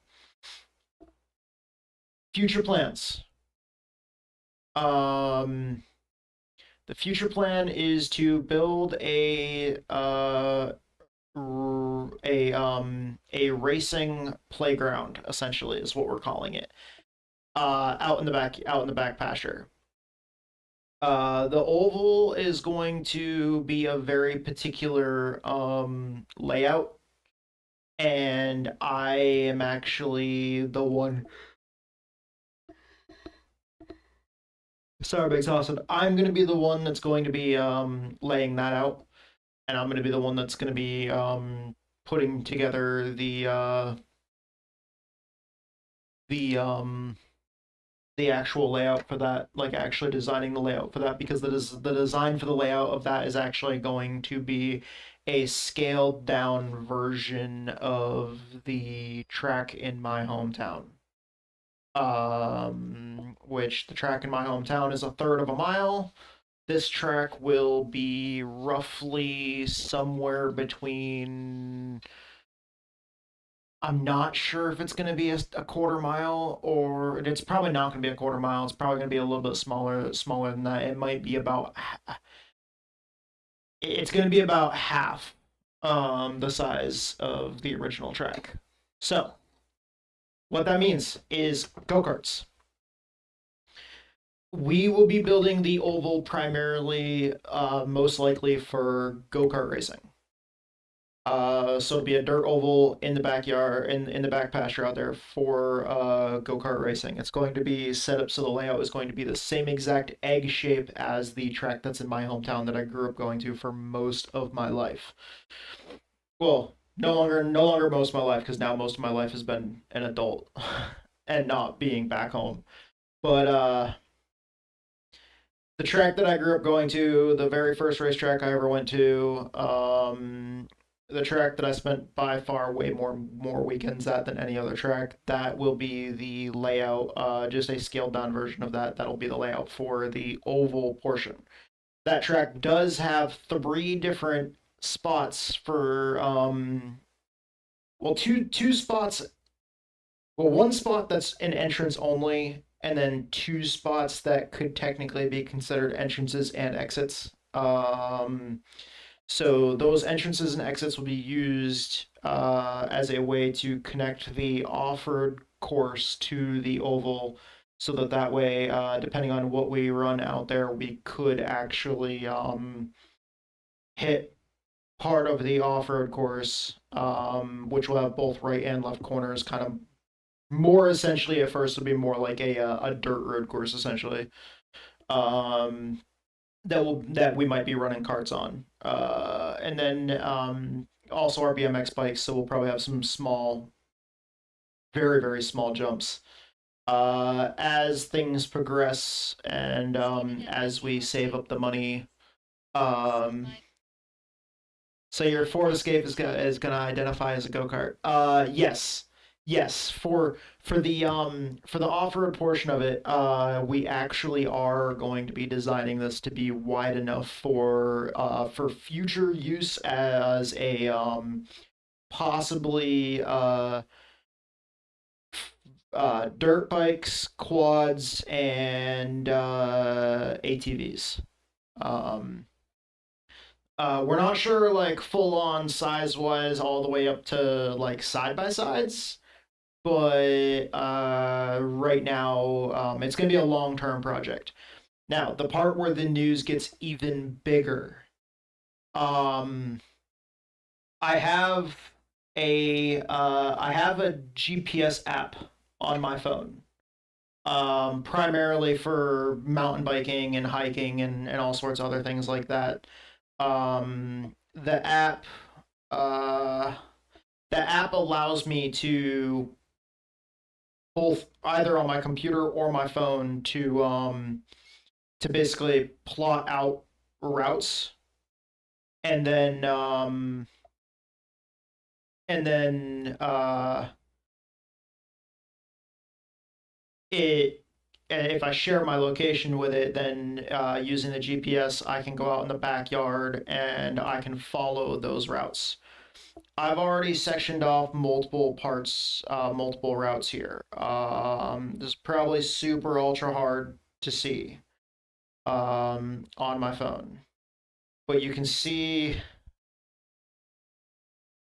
future plans. The future plan is to build a racing playground, essentially, is what we're calling it. Out in the back pasture. The oval is going to be a very particular layout, and I am actually the one. Sorry, I'm exhausted. I'm going to be the one that's going to be laying that out, and I'm going to be the one that's going to be putting together the actual layout for that, like actually designing the layout for that, because the design for the layout of that is actually going to be a scaled down version of the track in my hometown. Which the track in my hometown is 1/3 of a mile. This track will be roughly somewhere between, I'm not sure if it's going to be a 1/4 mile, or it's probably not going to be a 1/4 mile. It's probably going to be a little bit smaller than that. It might be about, it's going to be about half the size of the original track. So what that means is go-karts. We will be building the oval primarily, most likely for go-kart racing. So it'll be a dirt oval in the backyard, in the back pasture out there for go-kart racing. It's going to be set up so the layout is going to be the same exact egg shape as the track that's in my hometown that I grew up going to for most of my life. Well, no longer most of my life, because now most of my life has been an adult and not being back home. But the track that I grew up going to, the very first racetrack I ever went to, the track that I spent by far way more weekends at than any other track, that will be the layout, just a scaled down version of that. That'll be the layout for the oval portion. That track does have 3 different spots for two spots, one spot that's an entrance only, and then 2 spots that could technically be considered entrances and exits. So those entrances and exits will be used as a way to connect the off-road course to the oval, so that way, depending on what we run out there, we could actually hit part of the off-road course, which will have both right and left corners, kind of more essentially at first would be more like a dirt road course, essentially. that we might be running karts on. And then also our BMX bikes, so we'll probably have some small, very, very small jumps. As things progress and as we save up the money, so your Ford Escape is gonna identify as a go-kart. Yes. For the off-road portion of it, we actually are going to be designing this to be wide enough for future use as a possibly dirt bikes, quads, and ATVs. We're not sure, like, full-on size-wise all the way up to, like, side-by-sides, but right now it's going to be a long-term project. Now, the part where the news gets even bigger. I have a GPS app on my phone, primarily for mountain biking and hiking and all sorts of other things like that. The app allows me to both either on my computer or my phone to basically plot out routes and then if I share my location with it, then using the GPS, I can go out in the backyard and I can follow those routes. I've already sectioned off multiple parts, multiple routes here. This is probably super ultra hard to see on my phone, but you can see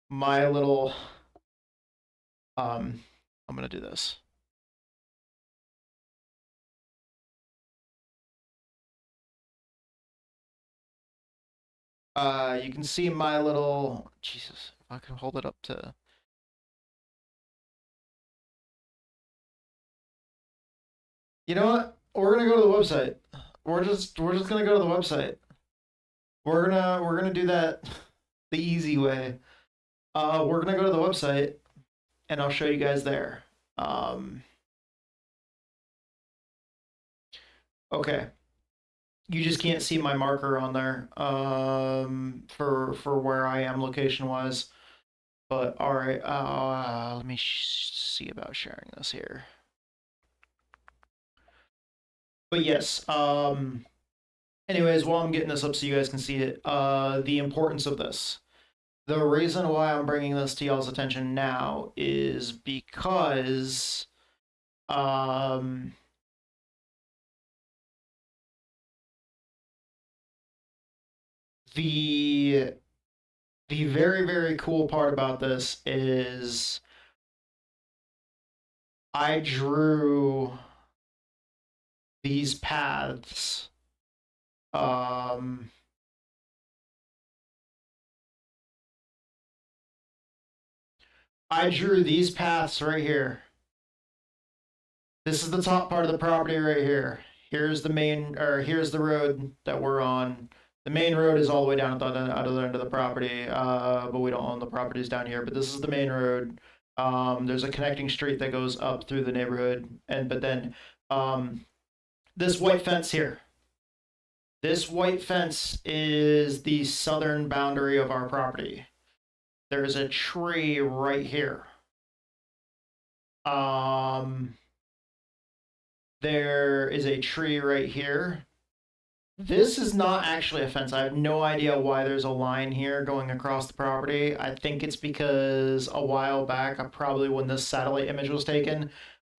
my little. I'm gonna do this. You can see my little, Jesus, if I can hold it up to, you know what? We're gonna go to the website. We're just gonna go to the website. We're gonna do that the easy way. We're gonna go to the website, and I'll show you guys there. Okay. You just can't see my marker on there for where I am location wise. But all right, let me see about sharing this here. But yes, anyways, while I'm getting this up so you guys can see it, the importance of this. The reason why I'm bringing this to y'all's attention now is because the very, very cool part about this is I drew these paths I drew these paths right here. This is the top part of the property right here. Here's the main, or here's the road that we're on. The main road is all the way down at the other end of the property, but we don't own the properties down here. But this is the main road. There's a connecting street that goes up through the neighborhood, but then this white fence here. This white fence is the southern boundary of our property. There's a tree right here. There is a tree right here. This is not actually a fence. I have no idea why there's a line here going across the property. I think it's because a while back, probably when this satellite image was taken,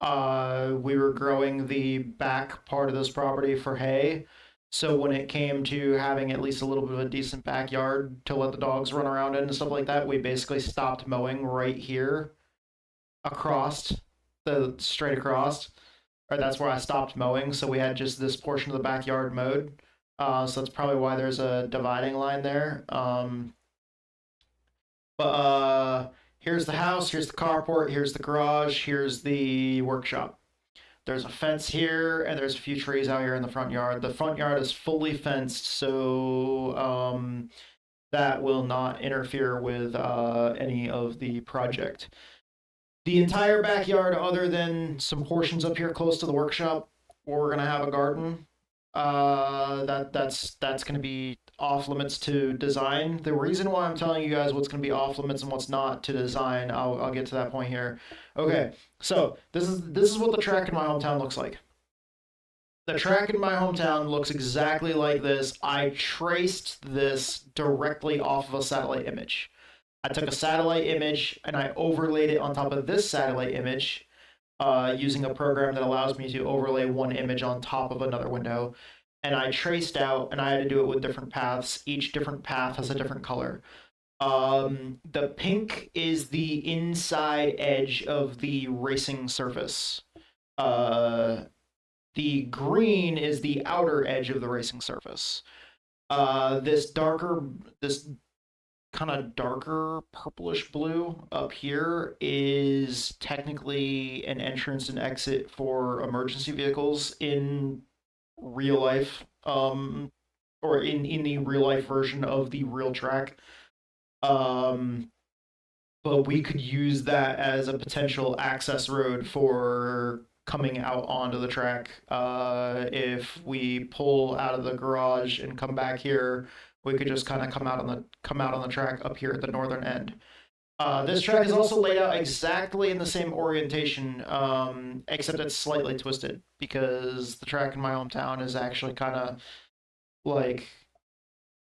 we were growing the back part of this property for hay. So when it came to having at least a little bit of a decent backyard to let the dogs run around in and stuff like that, we basically stopped mowing right here across, straight across. Or that's where I stopped mowing, so we had just this portion of the backyard mowed. So that's probably why there's a dividing line there. But here's the house, here's the carport, here's the garage, here's the workshop. there's a fence here, and there's a few trees out here in the front yard. The front yard is fully fenced, so that will not interfere with any of the project. The entire backyard, other than some portions up here close to the workshop, where we're gonna have a garden, that's gonna be off limits to design. The reason why I'm telling you guys what's gonna be off limits and what's not to design, I'll get to that point here. Okay, so this is what the track in my hometown looks like. The track in my hometown looks exactly like this. I traced this directly off of a satellite image. I took a satellite image and I overlaid it on top of this satellite image using a program that allows me to overlay one image on top of another window. And I traced out, and I had to do it with different paths. Each different path has a different color. The pink is the inside edge of the racing surface. The green is the outer edge of the racing surface. This kind of darker purplish blue up here is technically an entrance and exit for emergency vehicles in real life, or in the real life version of the real track. But we could use that as a potential access road for coming out onto the track. If we pull out of the garage and come back here, we could just kind of come out on the track up here at the northern end. This track is also laid out exactly in the same orientation, except it's slightly twisted because the track in my hometown is actually kind of like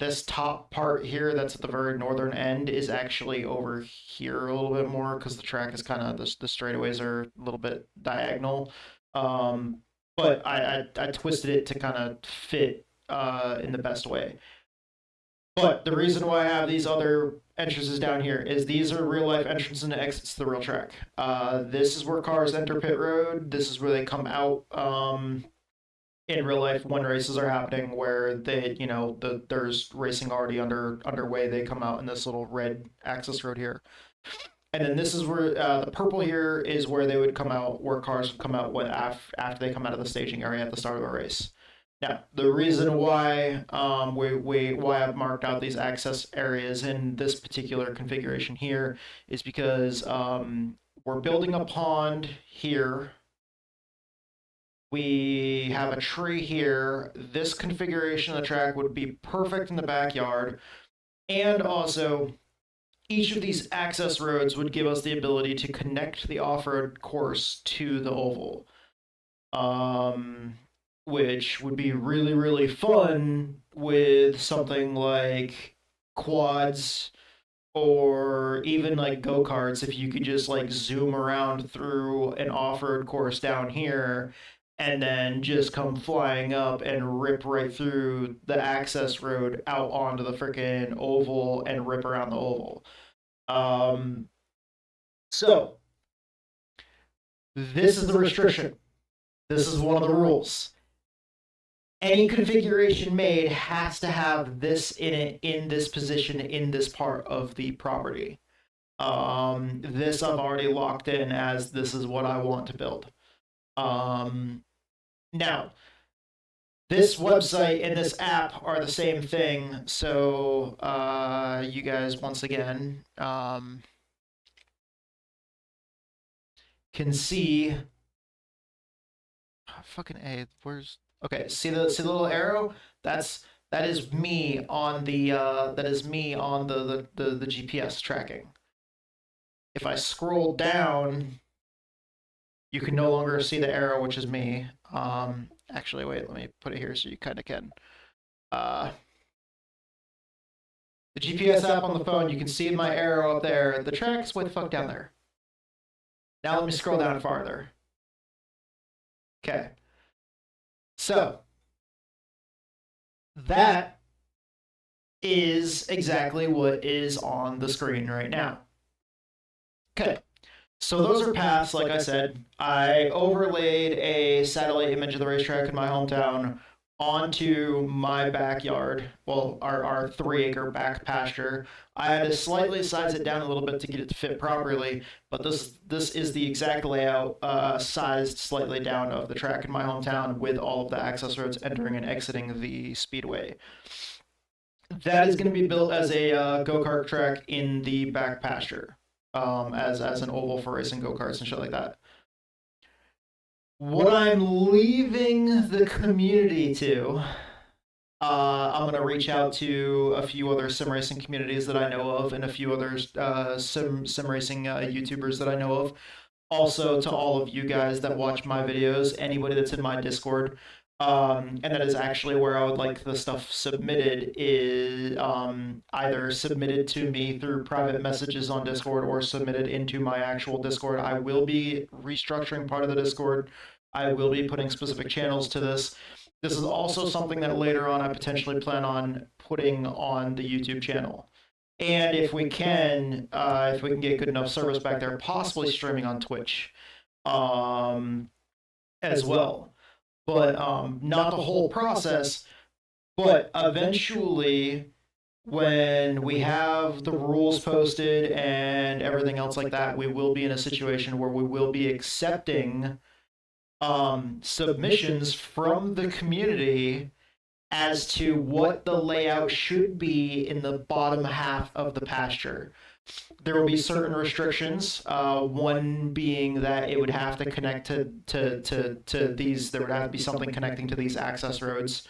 this top part here that's at the very northern end is actually over here a little bit more because the track is kind of, the straightaways are a little bit diagonal. But I twisted it to kind of fit in the best way. But the reason why I have these other entrances down here is these are real life entrances and exits to the real track. This is where cars enter pit road. This is where they come out in real life when races are happening, where they, there's racing already underway. They come out in this little red access road here. And then this is where the purple here is where they would come out, where cars would come out after they come out of the staging area at the start of a race. Now, the reason why why I've marked out these access areas in this particular configuration here is because we're building a pond here. We have a tree here. This configuration of the track would be perfect in the backyard. And also, each of these access roads would give us the ability to connect the off-road course to the oval. Which would be really, really fun with something like quads or even like go-karts, if you could just like zoom around through an off-road course down here and then just come flying up and rip right through the access road out onto the freaking oval and rip around the oval. So this is the restriction. This is one of the rules. Any configuration made has to have this in it, in this position, in this part of the property. This I've already locked in as this is what I want to build. Now, this website and this app are the same thing, so you guys, once again, can see... fucking A, where's... Okay, see the little arrow? That is me on the the GPS tracking. If I scroll down, you can no longer see the arrow, which is me. Actually, wait, let me put it here so you kind of can. The GPS app on the phone, you can see my arrow up there. The track's way the fuck down there. Now let me scroll down farther. Okay. So, that is exactly what is on the screen right now. Okay, so those are paths, like I said. I overlaid a satellite image of the racetrack in my hometown onto my backyard, well, our 3-acre back pasture. I had to slightly size it down a little bit to get it to fit properly, but this is the exact layout, sized slightly down of the track in my hometown with all of the access roads entering and exiting the speedway. That is going to be built as a go-kart track in the back pasture, as an oval for racing go-karts and shit like that. What I'm leaving the community to, I'm going to reach out to a few other sim racing communities that I know of and a few other sim racing YouTubers that I know of. Also to all of you guys that watch my videos, anybody that's in my Discord. And that is actually where I would like the stuff submitted, is either submitted to me through private messages on Discord or submitted into my actual Discord. I will be restructuring part of the Discord. I will be putting specific channels to this. This is also something that later on I potentially plan on putting on the YouTube channel. And if we can get good enough service back there, possibly streaming on Twitch as well. But not the whole process, but eventually when we have the rules posted and everything else like that, we will be in a situation where we will be accepting submissions from the community as to what the layout should be in the bottom half of the pasture. There will be certain restrictions, one being that it would have to connect to these, there would have to be something connecting to these access roads,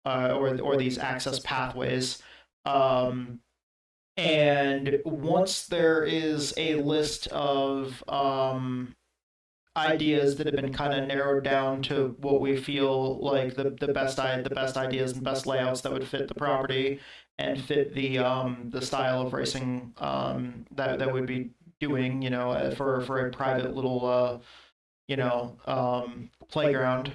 or these access pathways. And once there is a list of ideas that have been kind of narrowed down to what we feel like the best ideas and best layouts that would fit the property and fit the style of racing that we'd be doing, you know, for a private little playground,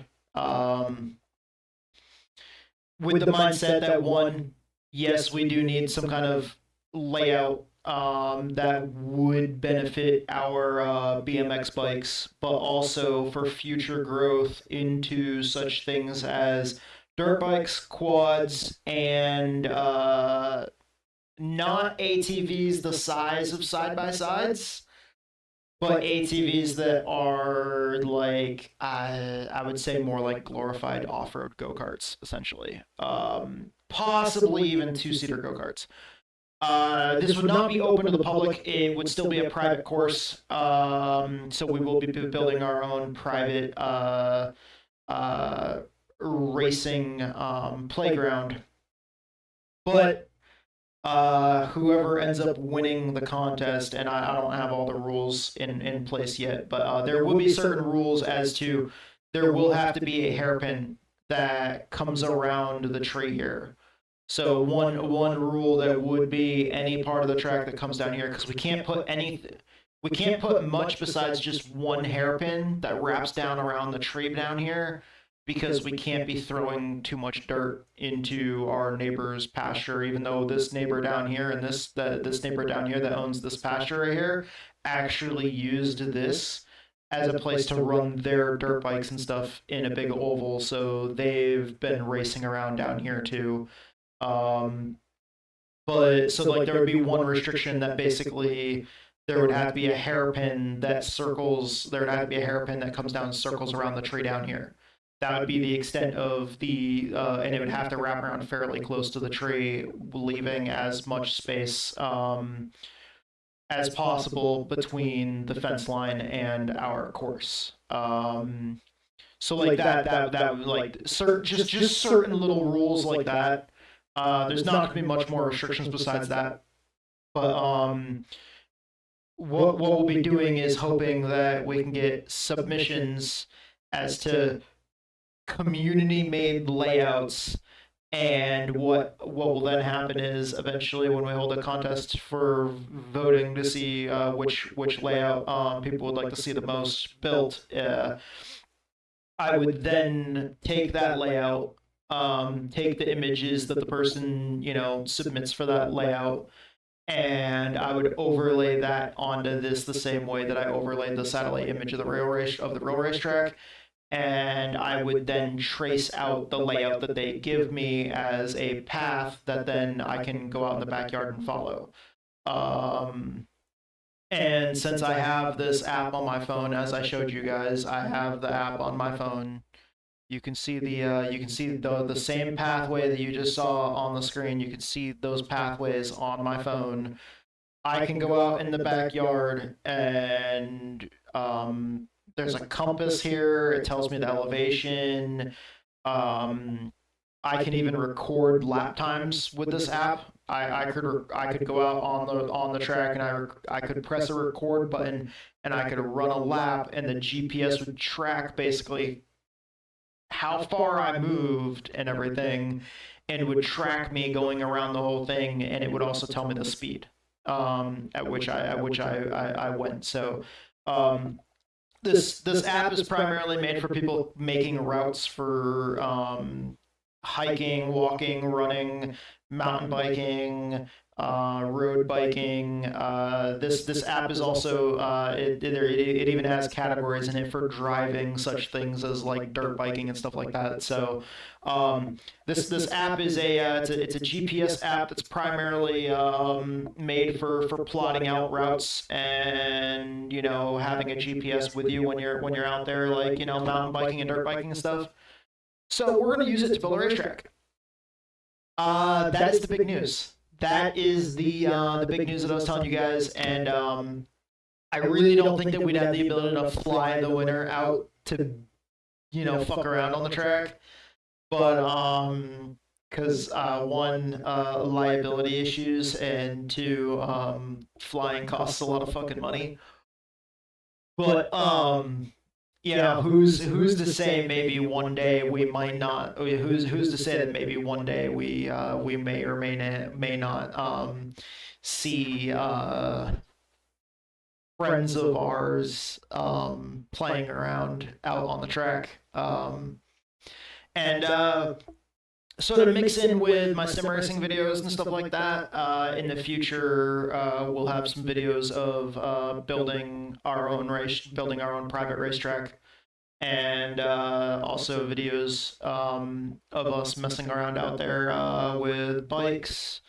with the mindset that, one, yes, we do need some kind of layout that would benefit our BMX bikes, but also for future growth into such things as dirt bikes, quads, and not ATVs the size of side-by-sides, but ATVs that are like, I would say more like glorified off-road go-karts, essentially. Possibly even two-seater go-karts. This would not be open to the public. It would still be a private course. So we will be building our own private racing playground. But whoever ends up winning the contest, and I don't have all the rules in place yet, but there will be certain rules as to there will have to be a hairpin that comes around the tree here. So one rule that would be any part of the track that comes down here, because we can't put much besides just one hairpin that wraps down around the tree down here, because we can't be throwing too much dirt into our neighbor's pasture, even though this neighbor down here and this neighbor down here that owns this pasture right here actually used this as a place to run their dirt bikes and stuff in a big oval, so they've been racing around down here too. But so like there would be one restriction that basically there would have to be a hairpin that circles, there would have to be a hairpin that comes down and circles around the tree down here. That would be the extent of the, and it would have to wrap around fairly close to the tree, leaving as much space as possible between the fence line and our course. So like that like just certain little rules like that. There's not going to be much more restrictions besides that. But what we'll be doing is hoping that we can get submissions as to community-made layouts, and what will then happen is eventually when we hold a contest for voting to see which layout people would like to see the most built, I would then take that layout, take the images that the person, you know, submits for that layout, and I would overlay that onto this the same way that I overlaid the satellite image of the rail racetrack, and I would then trace out the layout that they give me as a path that then I can go out in the backyard and follow. And since I have this app on my phone, as I showed you guys, I have the app on my phone. You can see the same pathway that you just saw on the screen. You can see those pathways on my phone. I can go out in the backyard and there's a compass here. It tells me the elevation. I can even record lap times with this app. I could go out on the track and I could press a record button and I could run a lap, and the GPS would track basically how far I moved and everything, and it would track me going around the whole thing, and it would also tell me the speed at which I went. So this app is primarily made for people making routes for hiking, walking, running, mountain biking, road biking. This app is also it even has categories in it for driving, such things as like dirt biking and stuff like that. So this app is it's a GPS app that's primarily made for plotting out routes and having a GPS with you when you're out there, like mountain biking and dirt biking and stuff. So we're going to use it to build a racetrack. That is the big news. That is the big news that I was telling you guys, and I really don't think that we'd have the ability to fly the winner out to, fuck around on the track. But because one, liability issues, and two, flying costs a lot of fucking money. But who's to say maybe one day we might not? Who's to say that maybe one day we may or may not see friends of ours playing around out on the track, and so to mix in with my sim racing videos and stuff like that, in the future we'll have some videos of building our own private racetrack, and also videos of us messing around out there with bikes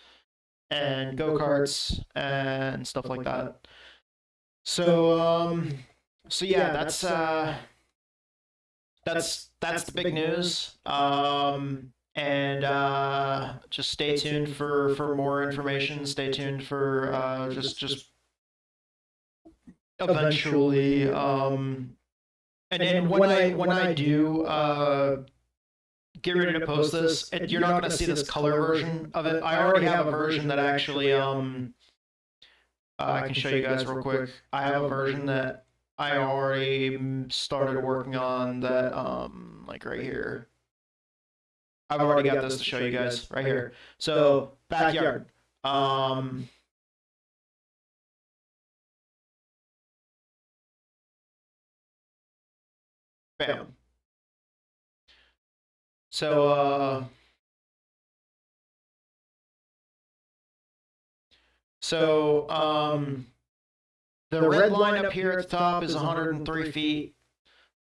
and go-karts and stuff like that. So yeah, that's the big news. And just stay tuned for more information. Stay tuned for just eventually. And when I do get ready to post this, you're not going to see this color version of it. I already have a version that actually I can show you guys real quick. I have a version that I already started working on that like right here. I've already got this to show you guys right here. So backyard. Bam. So the red line up here at the top is 103 feet.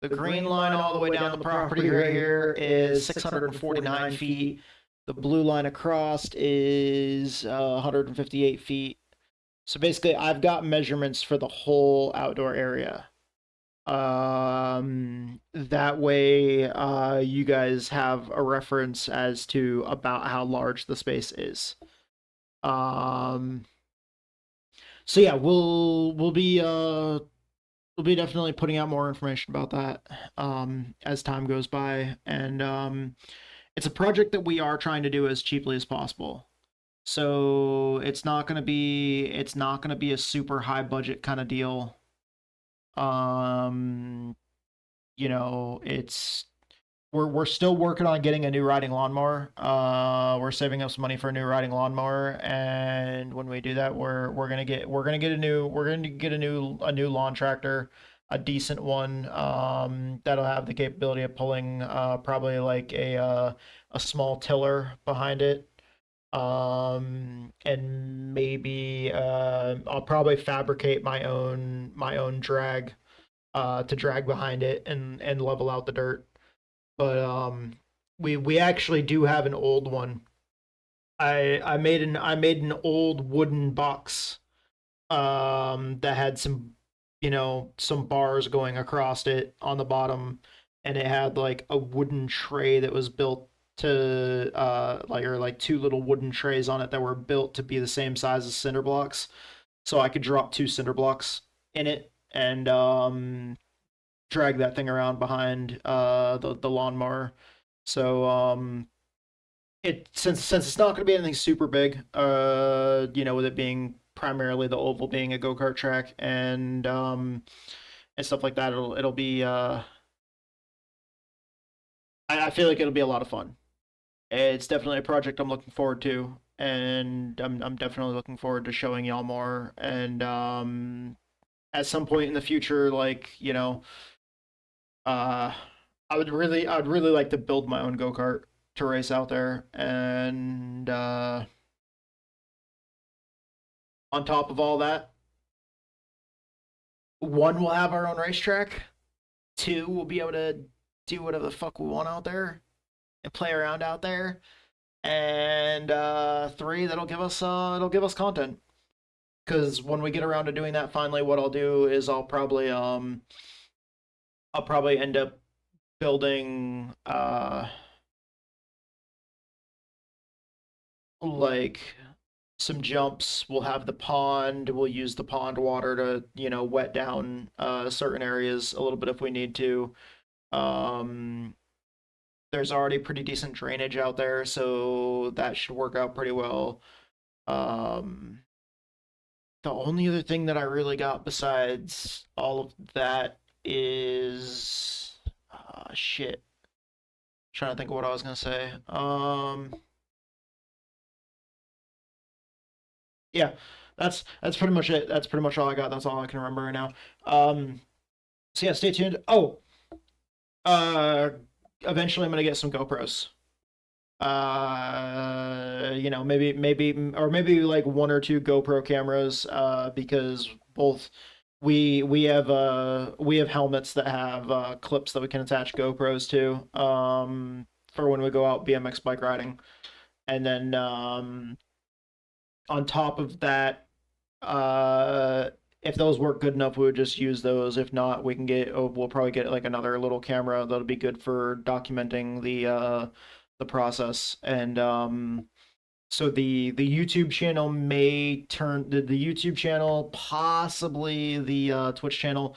The green line all the way down the property right here is 649 feet. The blue line across is 158 feet. So basically, I've got measurements for the whole outdoor area. That way, you guys have a reference as to about how large the space is. So yeah, we'll be definitely putting out more information about that as time goes by, and it's a project that we are trying to do as cheaply as possible. So it's not going to be a super high budget kind of deal. We're still working on getting a new riding lawnmower. We're saving up some money for a new riding lawnmower, and when we do that, we're gonna get a new lawn tractor, a decent one, that'll have the capability of pulling probably like a small tiller behind it, and maybe I'll probably fabricate my own drag to drag behind it and level out the dirt. But we actually do have an old one. I made an old wooden box that had some some bars going across it on the bottom, and it had like a wooden tray that was built to like two little wooden trays on it that were built to be the same size as cinder blocks, so I could drop 2 cinder blocks in it and drag that thing around behind the lawnmower. So it since it's not going to be anything super big, with it being primarily the oval being a go-kart track and stuff like that, it'll be I feel like it'll be a lot of fun. It's definitely a project I'm looking forward to, and I'm definitely looking forward to showing y'all more. And at some point in the future, like I would really like to build my own go-kart to race out there. And on top of all that, 1, we'll have our own racetrack. 2, we'll be able to do whatever the fuck we want out there and play around out there. And 3, it'll give us content. Because when we get around to doing that finally, what I'll do is I'll probably end up building like some jumps. We'll have the pond. We'll use the pond water to wet down certain areas a little bit if we need to. There's already pretty decent drainage out there, so that should work out pretty well. The only other thing that I really got besides all of that is shit. Trying to think of what I was gonna say. Yeah, that's pretty much it. That's pretty much all I got. That's all I can remember right now. So yeah, stay tuned. Oh, eventually I'm gonna get some GoPros. Maybe like 1 or 2 GoPro cameras, because both we have helmets that have clips that we can attach GoPros to, for when we go out BMX bike riding. And then on top of that, if those work good enough, we would just use those. If not, we'll probably get like another little camera that'll be good for documenting the process. And so the YouTube channel may turn the YouTube channel, possibly the Twitch channel,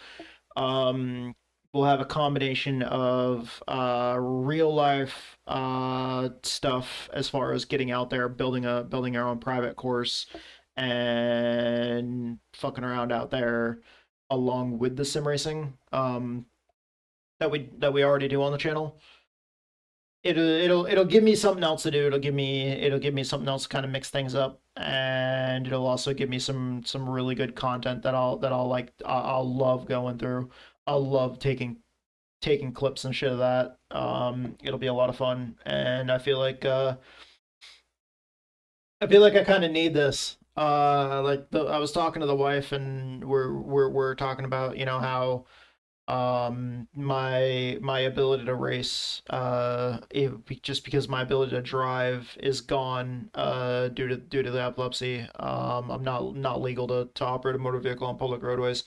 will have a combination of real life stuff as far as getting out there, building our own private course, and fucking around out there, along with the sim racing that we already do on the channel. It'll give me something else to do. It'll give me something else to kind of mix things up, and it'll also give me some really good content that I'll love going through. I'll love taking clips and shit of that. It'll be a lot of fun, and I feel like I kind of need this. I was talking to the wife, and we're talking about how my ability to race, just because my ability to drive is gone due to the epilepsy. I'm not legal to operate a motor vehicle on public roadways.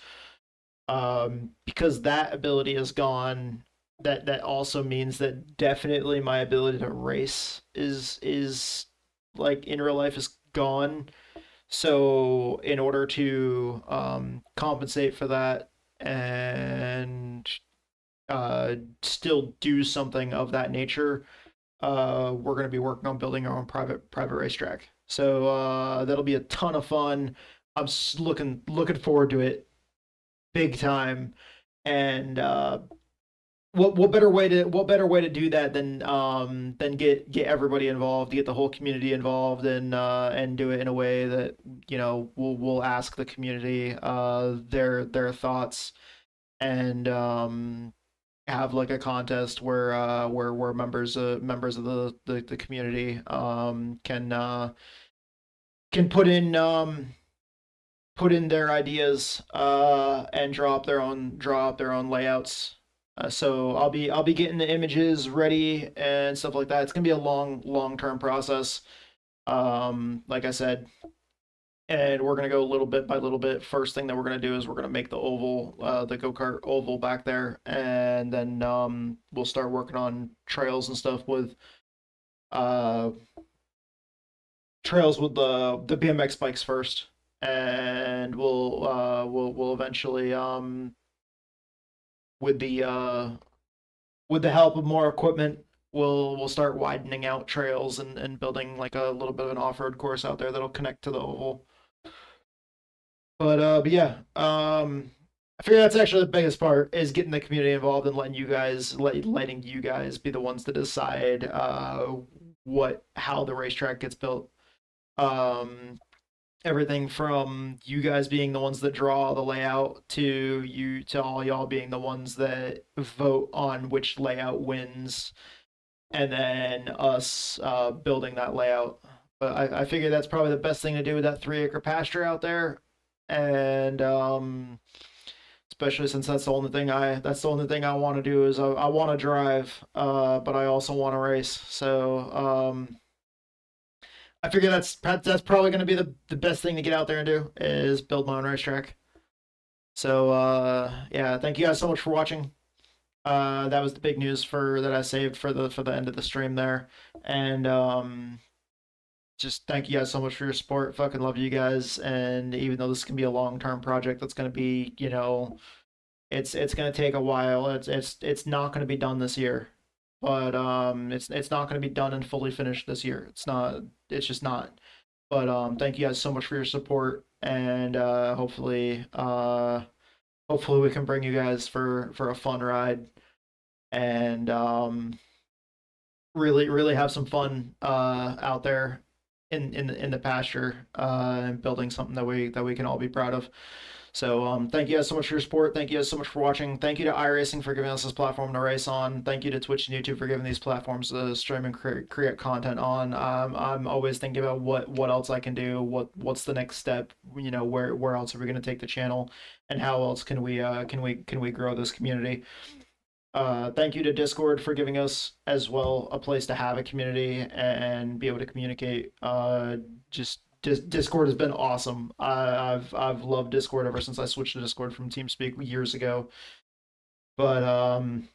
Because that ability is gone, that also means that definitely my ability to race is like in real life is gone. So in order to compensate for that and still do something of that nature, we're going to be working on building our own private racetrack. So that'll be a ton of fun. I'm looking forward to it big time. And what better way to do that than get everybody involved, get the whole community involved, and do it in a way that we'll ask the community their thoughts, and have like a contest where members of the community can put in put in their ideas and draw up their own layouts. So I'll be getting the images ready and stuff like that. It's gonna be a long-term process. Like I said, and we're gonna go little bit by little bit. First thing that we're gonna do is we're gonna make the oval, the go-kart oval back there, and then we'll start working on trails and stuff with the BMX bikes first, and we'll eventually with the help of more equipment, we'll start widening out trails and building like a little bit of an off-road course out there that'll connect to the oval. But yeah, I figure that's actually the biggest part, is getting the community involved and letting you guys be the ones to decide how the racetrack gets built. Everything from you guys being the ones that draw the layout to all y'all being the ones that vote on which layout wins, and then us building that layout. But I figure that's probably the best thing to do with that 3-acre pasture out there, and especially since that's the only thing I want to do is I want to drive, but I also want to race. So I figure that's probably going to be the best thing to get out there and do, is build my own racetrack. So yeah, thank you guys so much for watching. That was the big news that I saved for the end of the stream there, and just thank you guys so much for your support. Fucking love you guys, and even though this can be a long-term project, that's going to be, you know, it's going to take a while. It's not going to be done this year, but it's not going to be done and fully finished this year. It's just not. But thank you guys so much for your support, and hopefully we can bring you guys for a fun ride, and really have some fun out there in the pasture, and building something that we can all be proud of. So thank you guys so much for your support. Thank you guys so much for watching. Thank you to iRacing for giving us this platform to race on. Thank you to Twitch and YouTube for giving these platforms to stream and create content on. I'm always thinking about what else I can do, what's the next step, you know, where else are we going to take the channel, and how else can we grow this community. Thank you to Discord for giving us as well a place to have a community and be able to communicate. Discord has been awesome. I've loved Discord ever since I switched to Discord from TeamSpeak years ago. But and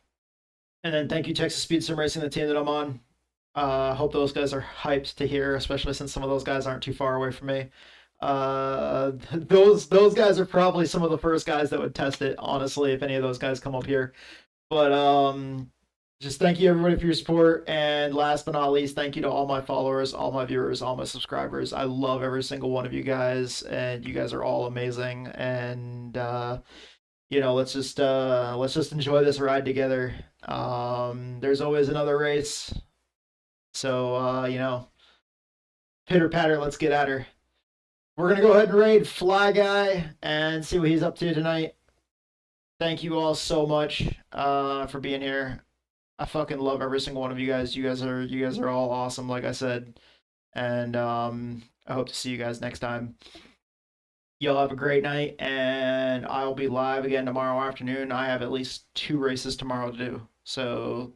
then thank you Texas Speed Sim Racing, the team that I'm on. Hope those guys are hyped to hear, especially since some of those guys aren't too far away from me. Those guys are probably some of the first guys that would test it, honestly, if any of those guys come up here. But just thank you everybody for your support, and last but not least, thank you to all my followers, all my viewers, all my subscribers. I love every single one of you guys, and you guys are all amazing. And you know, let's just enjoy this ride together. There's always another race, so you know, pitter patter, let's get at her. We're gonna go ahead and raid Fly Guy and see what he's up to tonight. Thank you all so much for being here. I fucking love every single one of you guys. You guys are all awesome, like I said. And I hope to see you guys next time. Y'all have a great night, and I'll be live again tomorrow afternoon. I have at least 2 races tomorrow to do. So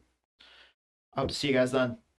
I hope to see you guys then.